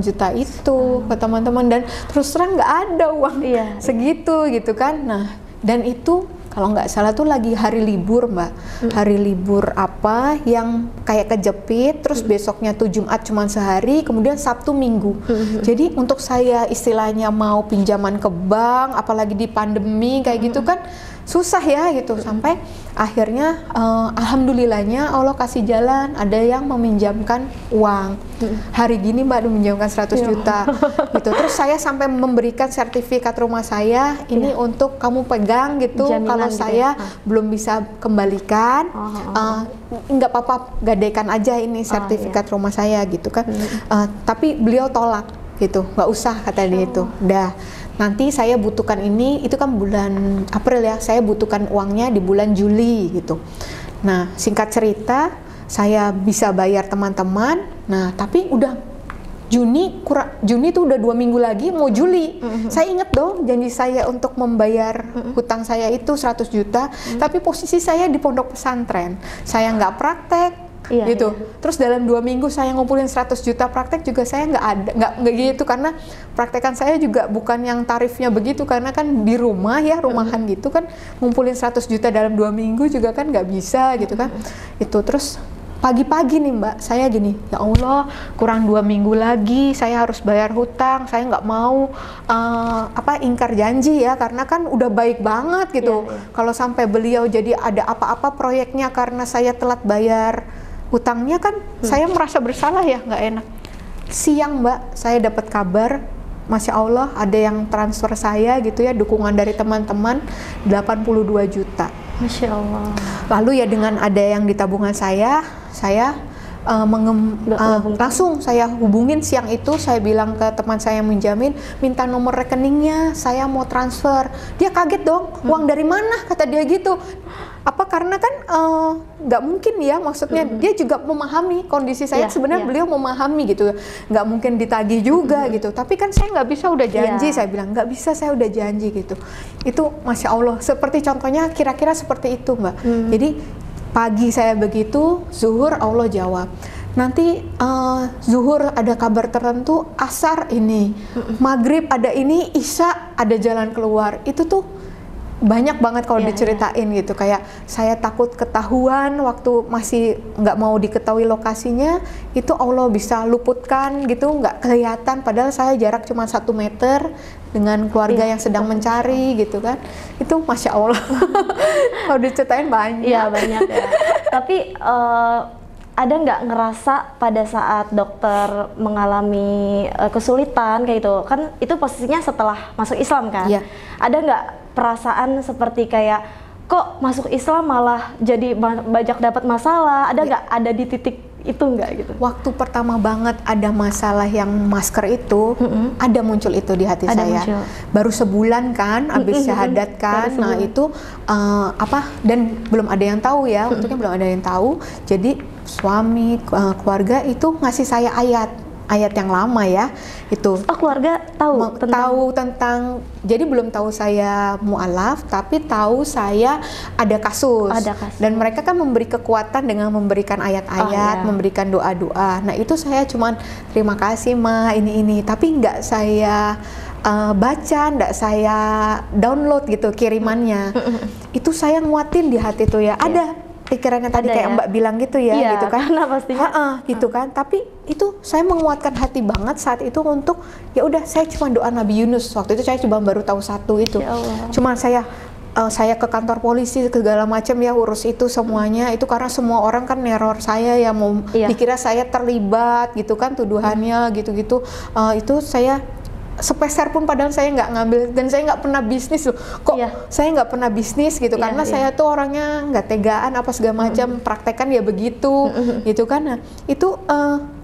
juta itu ke teman-teman, dan terus terang nggak ada uang segitu gitu kan. Nah, dan itu kalau nggak salah tuh lagi hari libur Mbak, hari libur apa yang kayak kejepit, terus besoknya tuh Jumat cuma sehari, kemudian Sabtu Minggu. Jadi untuk saya istilahnya mau pinjaman ke bank, apalagi di pandemi kayak gitu kan susah ya gitu. Sampai akhirnya alhamdulillahnya Allah kasih jalan, ada yang meminjamkan uang. Hari gini Mbak meminjamkan 100 juta gitu. Terus saya sampai memberikan sertifikat rumah saya, ini untuk kamu pegang gitu. Kalau saya belum bisa kembalikan, nggak apa-apa, gadaikan aja ini sertifikat rumah saya gitu kan. Tapi beliau tolak gitu, nggak usah kata dia itu. Dah, nanti saya butuhkan ini, itu kan bulan April ya, saya butuhkan uangnya di bulan Juli gitu. Nah, singkat cerita, saya bisa bayar teman-teman. Nah, tapi udah Juni tuh udah 2 minggu lagi mau Juli. Saya inget dong janji saya untuk membayar hutang saya itu 100 juta, tapi posisi saya di pondok pesantren, saya nggak praktek. Gitu. Terus dalam 2 minggu saya ngumpulin 100 juta praktek juga saya nggak gitu, karena praktekan saya juga bukan yang tarifnya begitu, karena kan di rumah ya, rumahan gitu kan, ngumpulin 100 juta dalam 2 minggu juga kan nggak bisa gitu kan. Itu terus pagi-pagi nih Mbak, saya gini, ya Allah kurang 2 minggu lagi saya harus bayar hutang, saya nggak mau ingkar janji ya, karena kan udah baik banget gitu. Kalau sampai beliau jadi ada apa-apa proyeknya karena saya telat bayar hutangnya kan saya merasa bersalah ya, nggak enak. Siang Mbak, saya dapat kabar, Masya Allah ada yang transfer saya gitu ya, dukungan dari teman-teman 82 juta. Masya Allah. Lalu ya dengan ada yang di tabungan saya langsung saya hubungin siang itu, saya bilang ke teman saya yang menjamin, minta nomor rekeningnya, saya mau transfer. Dia kaget dong, uang dari mana kata dia gitu. Apa karena kan nggak mungkin ya, maksudnya dia juga memahami kondisi saya, sebenarnya beliau memahami gitu, nggak mungkin ditagih juga gitu. Tapi kan saya nggak bisa, udah janji, saya bilang nggak bisa, saya udah janji gitu. Itu Masya Allah, seperti contohnya kira-kira seperti itu Mbak. Jadi pagi saya begitu, zuhur Allah jawab. Nanti zuhur ada kabar tertentu, asar ini, maghrib ada ini, isya ada jalan keluar. Itu tuh banyak banget kalau diceritain gitu, kayak saya takut ketahuan waktu masih nggak mau diketahui lokasinya, itu Allah bisa luputkan gitu, nggak kelihatan, padahal saya jarak cuma 1 meter dengan keluarga yang sedang mencari gitu kan, itu Masya Allah. Kalau diceritain banyak. Iya banyak ya. Tapi ada nggak ngerasa pada saat dokter mengalami kesulitan kayak gitu, kan itu posisinya setelah masuk Islam kan? Iya. Ada nggak perasaan seperti kayak kok masuk Islam malah jadi banyak dapat masalah? Ada nggak ada di titik itu nggak gitu? Waktu pertama banget ada masalah yang masker itu, ada muncul itu di hati saya. Muncul. Baru sebulan kan, habis syahadat kan, nah itu dan belum ada yang tahu ya, untuknya belum ada yang tahu. Jadi suami, keluarga itu ngasih saya ayat yang lama ya, itu. Oh, keluarga tahu tentang jadi belum tahu saya mu'alaf, tapi tahu saya ada kasus. Dan mereka kan memberi kekuatan dengan memberikan ayat-ayat, memberikan doa-doa. Nah itu saya cuman terima kasih Ma, ini, tapi nggak saya baca, nggak saya download gitu kirimannya. Itu saya nguatin di hati tuh ya, ada pikirannya tadi kayak Mbak bilang gitu ya, gitu kan, gitu kan. Tapi itu saya menguatkan hati banget saat itu untuk ya udah, saya cuma doa Nabi Yunus. Waktu itu saya cuma baru tahu 1 itu, cuma saya ke kantor polisi segala macam ya, urus itu semuanya. Itu karena semua orang kan neror saya ya, mau dikira saya terlibat gitu kan, tuduhannya gitu-gitu. Itu saya sepeser pun padahal saya nggak ngambil, dan saya nggak pernah bisnis loh. Kok saya nggak pernah bisnis gitu, karena saya tuh orangnya nggak tegaan apa segala macam, praktekan ya begitu gitu kan. Nah itu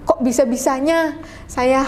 kok bisa-bisanya saya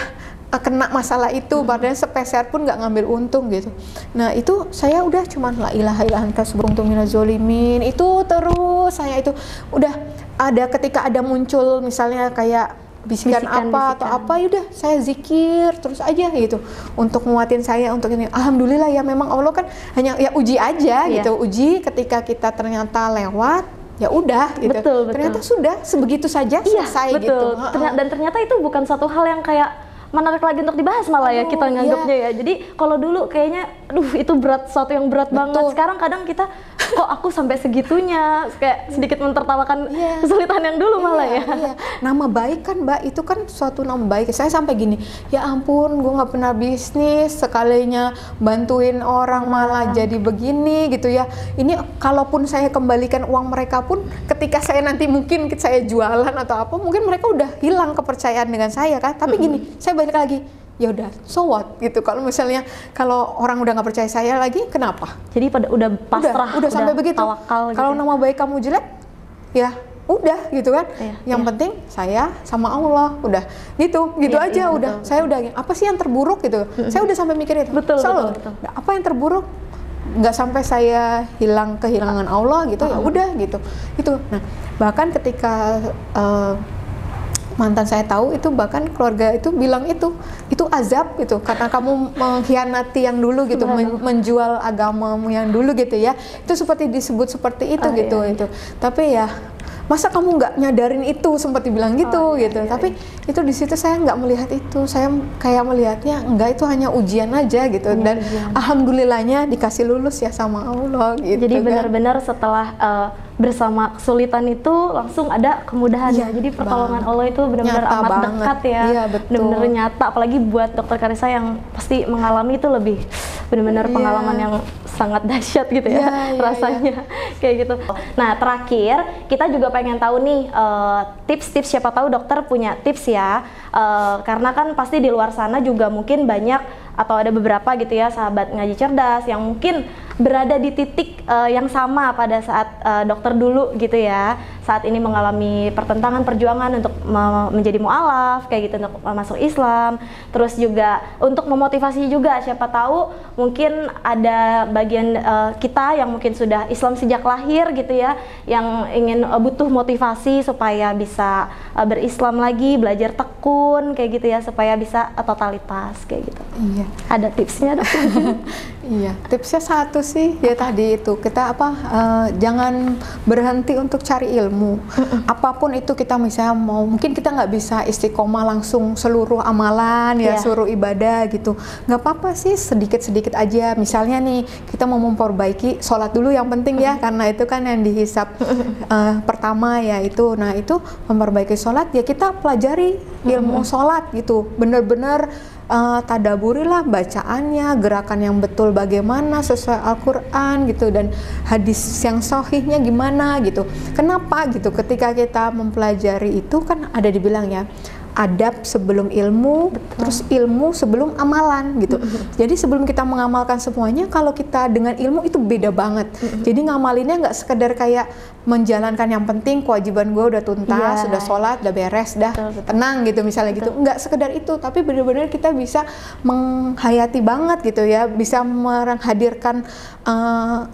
kena masalah itu, padahal sepeser pun nggak ngambil untung gitu. Nah itu saya udah cuman la ilaha illa anta subhanaka minaz zalimin, itu terus saya itu udah ada, ketika ada muncul misalnya kayak bisikan atau apa, yaudah saya zikir terus aja gitu untuk nguatin saya untuk ini. Alhamdulillah ya, memang Allah kan hanya ya uji aja gitu, uji ketika kita ternyata lewat ya udah gitu. Ternyata sudah sebegitu saja selesai gitu. Dan ternyata itu bukan satu hal yang kayak menarik lagi untuk dibahas malah ya kita nganggapnya ya. Jadi kalau dulu kayaknya itu sesuatu yang berat banget. Sekarang kadang kita kok aku sampai segitunya, kayak sedikit mentertawakan kesulitan yang dulu malah ya. Nama baik kan Mbak, itu kan suatu nama baik. Saya sampai gini, ya ampun gue nggak pernah bisnis, sekalinya bantuin orang malah jadi begini gitu ya. Ini kalaupun saya kembalikan uang mereka pun, ketika saya nanti mungkin saya jualan atau apa, mungkin mereka udah hilang kepercayaan dengan saya kan. Tapi gini, saya balik lagi, ya udah, so what gitu. Kalau misalnya kalau orang udah nggak percaya saya lagi, kenapa? Jadi udah pasrah, udah sampai begitu. Tawakal kalau gitu. Nama baik kamu jelek, ya udah gitu kan. Yang penting saya sama Allah, udah gitu aja. Udah betul. Saya udah, apa sih yang terburuk gitu. Saya udah sampai mikir itu. Betul. Apa yang terburuk? Nggak sampai saya kehilangan Allah gitu. Ya udah gitu. Itu. Nah bahkan ketika mantan saya tahu itu, bahkan keluarga itu bilang itu azab gitu, karena kamu mengkhianati yang dulu gitu, menjual agamamu yang dulu gitu ya. Itu seperti disebut seperti itu itu. Tapi ya masa kamu nggak nyadarin itu, sempat dibilang gitu gitu. Tapi itu di situ saya nggak melihat itu, saya kayak melihatnya enggak, itu hanya ujian aja gitu. Dan alhamdulillahnya dikasih lulus ya sama Allah gitu. Jadi benar-benar setelah bersama kesulitan itu langsung ada kemudahan ya. Jadi pertolongan Allah itu benar-benar amat dekat ya, benar-benar nyata. Apalagi buat Dokter Karissa yang pasti mengalami itu, lebih benar-benar pengalaman yang sangat dahsyat gitu ya, rasanya kayak gitu. Nah terakhir kita juga pengen tahu nih tips-tips, siapa tahu dokter punya tips ya, karena kan pasti di luar sana juga mungkin banyak atau ada beberapa gitu ya sahabat ngaji cerdas yang mungkin berada di titik yang sama pada saat dokter dulu gitu ya, saat ini mengalami pertentangan perjuangan untuk menjadi mu'alaf kayak gitu, untuk masuk Islam. Terus juga untuk memotivasi juga, siapa tahu mungkin ada bagian kita yang mungkin sudah Islam sejak lahir gitu ya, yang ingin butuh motivasi supaya bisa berislam lagi, belajar tekun kayak gitu ya, supaya bisa totalitas kayak gitu. Iya. Ada tipsnya dok? Iya, tipsnya satu sih ya tadi itu kita jangan berhenti untuk cari ilmu. Apapun itu kita misalnya mungkin kita nggak bisa istiqomah langsung seluruh amalan ya seluruh ibadah gitu. Nggak apa-apa sih sedikit-sedikit aja. Misalnya nih kita mau memperbaiki sholat dulu yang penting ya karena itu kan yang dihisap pertama ya itu. Nah itu memperbaiki sholat ya kita pelajari ilmu sholat gitu. Bener-bener tadaburilah bacaannya, gerakan yang betul bagaimana sesuai Al-Quran gitu dan hadis yang sahihnya gimana gitu. Kenapa gitu? Ketika kita mempelajari itu kan ada dibilang ya adab sebelum ilmu, terus ilmu sebelum amalan gitu. Jadi sebelum kita mengamalkan semuanya, kalau kita dengan ilmu itu beda banget. Jadi ngamalinnya nggak sekedar kayak menjalankan yang penting kewajiban gue udah tuntas, udah sholat, udah beres, dah tenang gitu misalnya gitu. Nggak sekedar itu, tapi benar-benar kita bisa menghayati banget gitu ya, bisa menghadirkan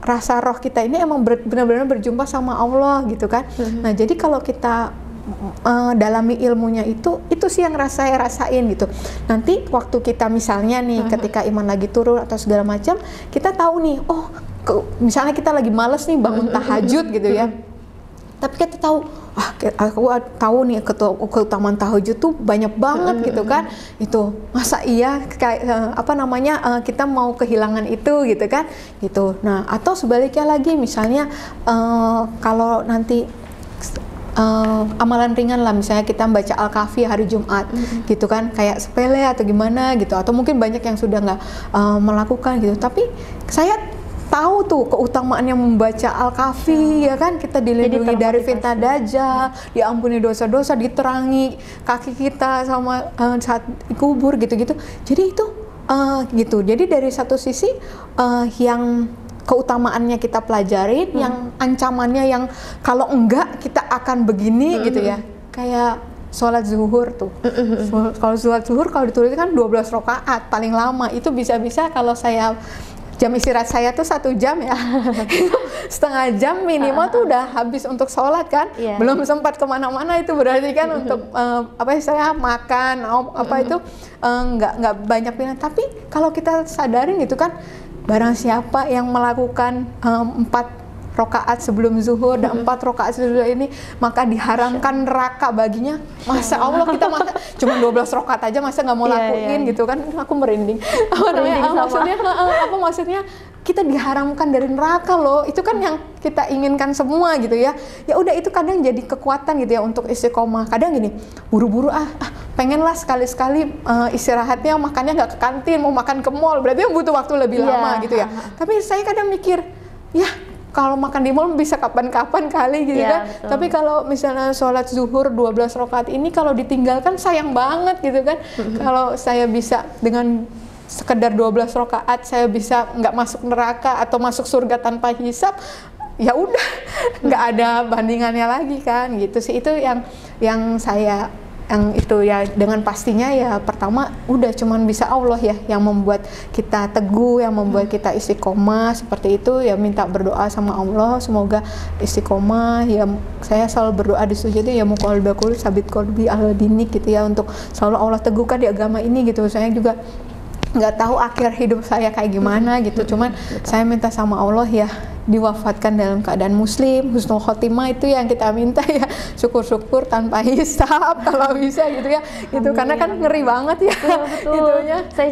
rasa roh kita ini emang benar-benar berjumpa sama Allah gitu kan. Nah jadi kalau kita dalami ilmunya itu sih yang saya rasain gitu. Nanti waktu kita misalnya nih ketika iman lagi turun atau segala macam, kita tahu nih, misalnya kita lagi males nih bangun tahajud gitu ya. Tapi kita tahu, aku tahu nih keutamaan tahajud tuh banyak banget gitu kan. Itu masa iya kayak kita mau kehilangan itu gitu kan. Gitu. Nah, atau sebaliknya lagi misalnya kalau nanti amalan ringan lah misalnya kita baca Al-Kahfi hari Jumat gitu kan kayak sepele atau gimana gitu atau mungkin banyak yang sudah nggak melakukan gitu tapi saya tahu tuh keutamaan yang membaca Al-Kahfi ya kan kita dilindungi dari fitnah dajjal, diampuni dosa-dosa, diterangi kaki kita sama saat kubur gitu-gitu. Jadi itu gitu. Jadi dari satu sisi yang keutamaannya kita pelajarin, yang ancamannya yang kalau enggak kita akan begini gitu ya. Kayak sholat zuhur tuh. Kalau sholat zuhur kalau ditulis kan 12 rakaat paling lama. Itu bisa-bisa kalau saya jam istirahat saya tuh 1 jam ya. Setengah jam minimal tuh udah habis untuk sholat kan. Belum sempat kemana-mana itu berarti kan untuk saya makan itu nggak banyak pilihan. Tapi kalau kita sadarin gitu kan barang siapa yang melakukan 4 rakaat sebelum zuhur dan 4 rakaat sesudah ini maka diharamkan neraka baginya. Masa Allah kita cuma 12 rakaat aja masa nggak mau lakuin gitu kan. Aku merinding. Maksudnya kita diharamkan dari neraka loh. Itu kan yang kita inginkan semua gitu ya. Ya udah itu kadang jadi kekuatan gitu ya untuk istiqomah. Kadang gini, buru-buru pengen lah sekali-sekali istirahatnya makannya nggak ke kantin, mau makan ke mall, berarti butuh waktu lebih lama gitu ya. Tapi saya kadang mikir, ya kalau makan di mall bisa kapan-kapan kali gitu kan. Betul. Tapi kalau misalnya sholat zuhur 12 rakaat ini kalau ditinggalkan sayang banget gitu kan. Kalau saya bisa dengan sekedar 12 rakaat saya bisa nggak masuk neraka atau masuk surga tanpa hisab, ya udah nggak ada bandingannya lagi kan gitu sih. Itu yang saya itu ya dengan pastinya ya pertama udah cuman bisa Allah ya yang membuat kita teguh, yang membuat kita istiqomah seperti itu ya. Minta berdoa sama Allah semoga istiqomah ya. Saya selalu berdoa di sujud ya muqallibal sabit qalbi ala dinik gitu ya, untuk selalu Allah teguhkan di agama ini gitu. Saya juga nggak tahu akhir hidup saya kayak gimana gitu, cuman saya minta sama Allah ya diwafatkan dalam keadaan muslim, husnul khotimah itu yang kita minta ya, syukur-syukur tanpa hisab kalau bisa gitu ya. Itu karena kan ngeri banget ya. Betul. Itunya saya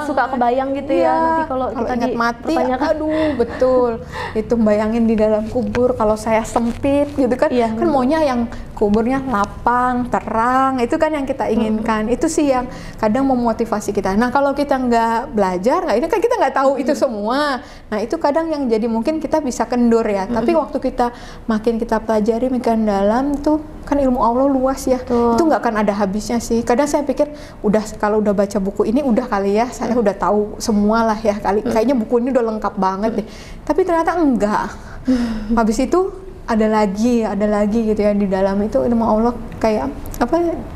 suka kebayang gitu ya nanti kalau kita ingat mati, aduh betul. Itu bayangin di dalam kubur kalau saya sempit gitu kan. Kan maunya yang kuburnya lapang, terang, itu kan yang kita inginkan. Itu sih yang kadang memotivasi kita. Nah kalau kita nggak belajar, ini kan kita nggak tahu itu semua. Nah itu kadang yang jadi mungkin kita bisa kendur ya. Tapi waktu kita makin kita pelajari makin dalam tuh kan ilmu Allah luas ya. Itu nggak akan ada habisnya sih. Kadang saya pikir kalau udah baca buku ini udah kali ya, saya udah tahu semua lah ya kali. Kayaknya buku ini udah lengkap banget deh. Tapi ternyata enggak. Habis itu ada lagi gitu ya di dalam itu ilmu Allah. Kayak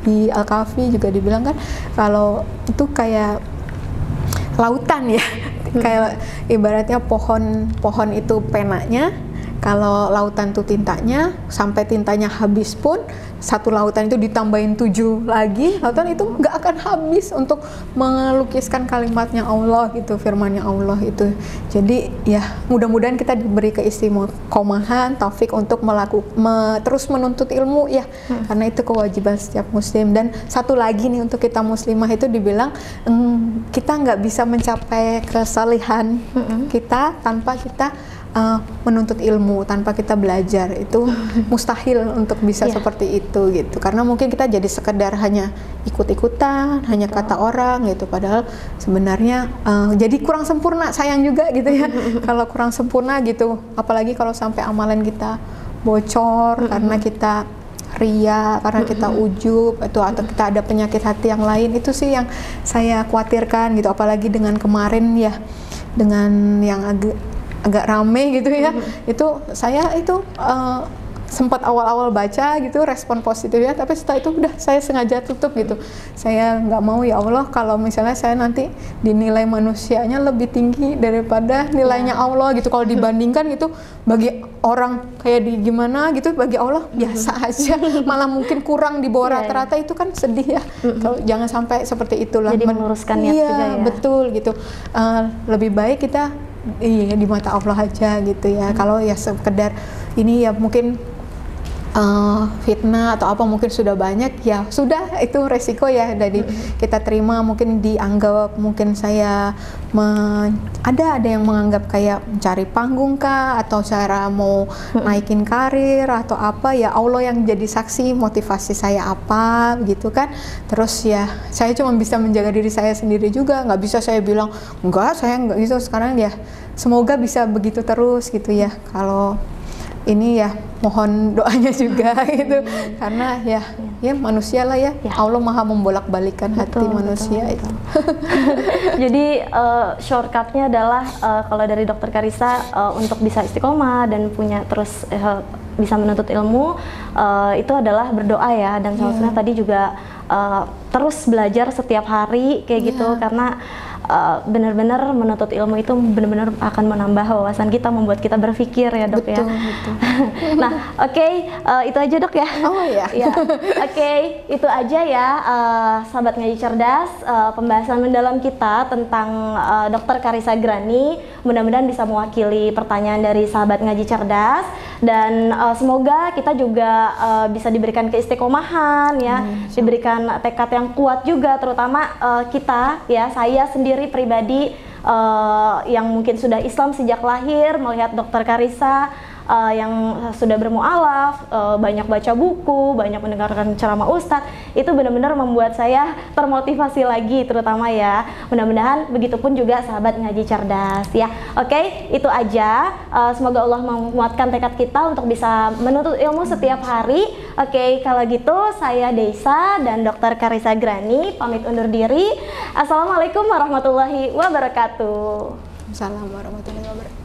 di Al-Kahfi juga dibilang kan kalau itu kayak lautan ya. Kayak ibaratnya pohon itu penanya, kalau lautan tuh tintanya, sampai tintanya habis pun satu lautan itu ditambahin 7 lagi, lautan itu nggak akan habis untuk melukiskan kalimatnya Allah gitu, firmannya Allah itu. Jadi ya mudah-mudahan kita diberi keistiqomahan, taufik untuk terus menuntut ilmu ya, karena itu kewajiban setiap muslim. Dan satu lagi nih untuk kita muslimah itu dibilang kita nggak bisa mencapai kesalihan kita tanpa kita menuntut ilmu, tanpa kita belajar. Itu mustahil untuk bisa seperti itu gitu, karena mungkin kita jadi sekedar hanya ikut-ikutan, hanya kata orang gitu, padahal sebenarnya jadi kurang sempurna, sayang juga gitu ya kalau kurang sempurna gitu, apalagi kalau sampai amalan kita bocor karena kita ria, karena kita ujub atau kita ada penyakit hati yang lain. Itu sih yang saya khawatirkan gitu, apalagi dengan kemarin ya, dengan yang agak rame gitu ya. Itu saya itu sempat awal-awal baca gitu respon positifnya, tapi setelah itu udah saya sengaja tutup gitu. Saya nggak mau, ya Allah, kalau misalnya saya nanti dinilai manusianya lebih tinggi daripada nilainya Allah gitu. Kalau dibandingkan gitu, bagi orang kayak di gimana gitu, bagi Allah biasa aja, malah mungkin kurang di bawah rata-rata. Itu kan sedih ya. Kalau jangan sampai seperti itulah. Jadi meluruskan niat juga ya. Betul gitu. Lebih baik kita di mata Allah aja gitu ya. Kalau ya sekedar ini ya mungkin fitnah atau apa mungkin sudah banyak, ya sudah, itu resiko ya dari kita terima. Mungkin dianggap, mungkin saya ada yang menganggap kayak mencari panggung kah, atau cara mau naikin karir atau apa, ya Allah yang jadi saksi motivasi saya apa gitu kan. Terus ya saya cuma bisa menjaga diri saya sendiri juga, nggak bisa saya bilang enggak, saya nggak gitu sekarang ya. Semoga bisa begitu terus gitu ya. Kalau ini ya mohon doanya juga gitu, karena ya manusia lah ya. Allah maha membolak-balikan hati manusia itu. Jadi shortcutnya adalah kalau dari Dokter Karissa untuk bisa istiqomah dan punya terus bisa menuntut ilmu itu adalah berdoa ya, dan salah satunya tadi juga terus belajar setiap hari kayak gitu, karena benar-benar menuntut ilmu itu benar-benar akan menambah wawasan kita, membuat kita berpikir ya dok. Betul, ya. Betul. Nah, itu aja dok ya. Oh ya. Itu aja ya sahabat ngaji cerdas, pembahasan mendalam kita tentang Dokter Karissa Grani. Mudah-mudahan bisa mewakili pertanyaan dari sahabat ngaji cerdas, dan semoga kita juga bisa diberikan keistiqomahan ya, diberikan tekad yang kuat juga, terutama kita ya, saya sendiri pribadi yang mungkin sudah Islam sejak lahir, melihat Dokter Karissa yang sudah bermualaf, banyak baca buku, banyak mendengarkan ceramah ustadz, itu benar-benar membuat saya termotivasi lagi, terutama ya. Mudah-mudahan begitupun juga sahabat ngaji cerdas ya. Itu aja. Semoga Allah menguatkan tekad kita untuk bisa menuntut ilmu setiap hari. Kalau gitu saya Deisa dan Dokter Karissa Grani pamit undur diri. Assalamualaikum warahmatullahi wabarakatuh. Assalamualaikum warahmatullahi wabarakatuh.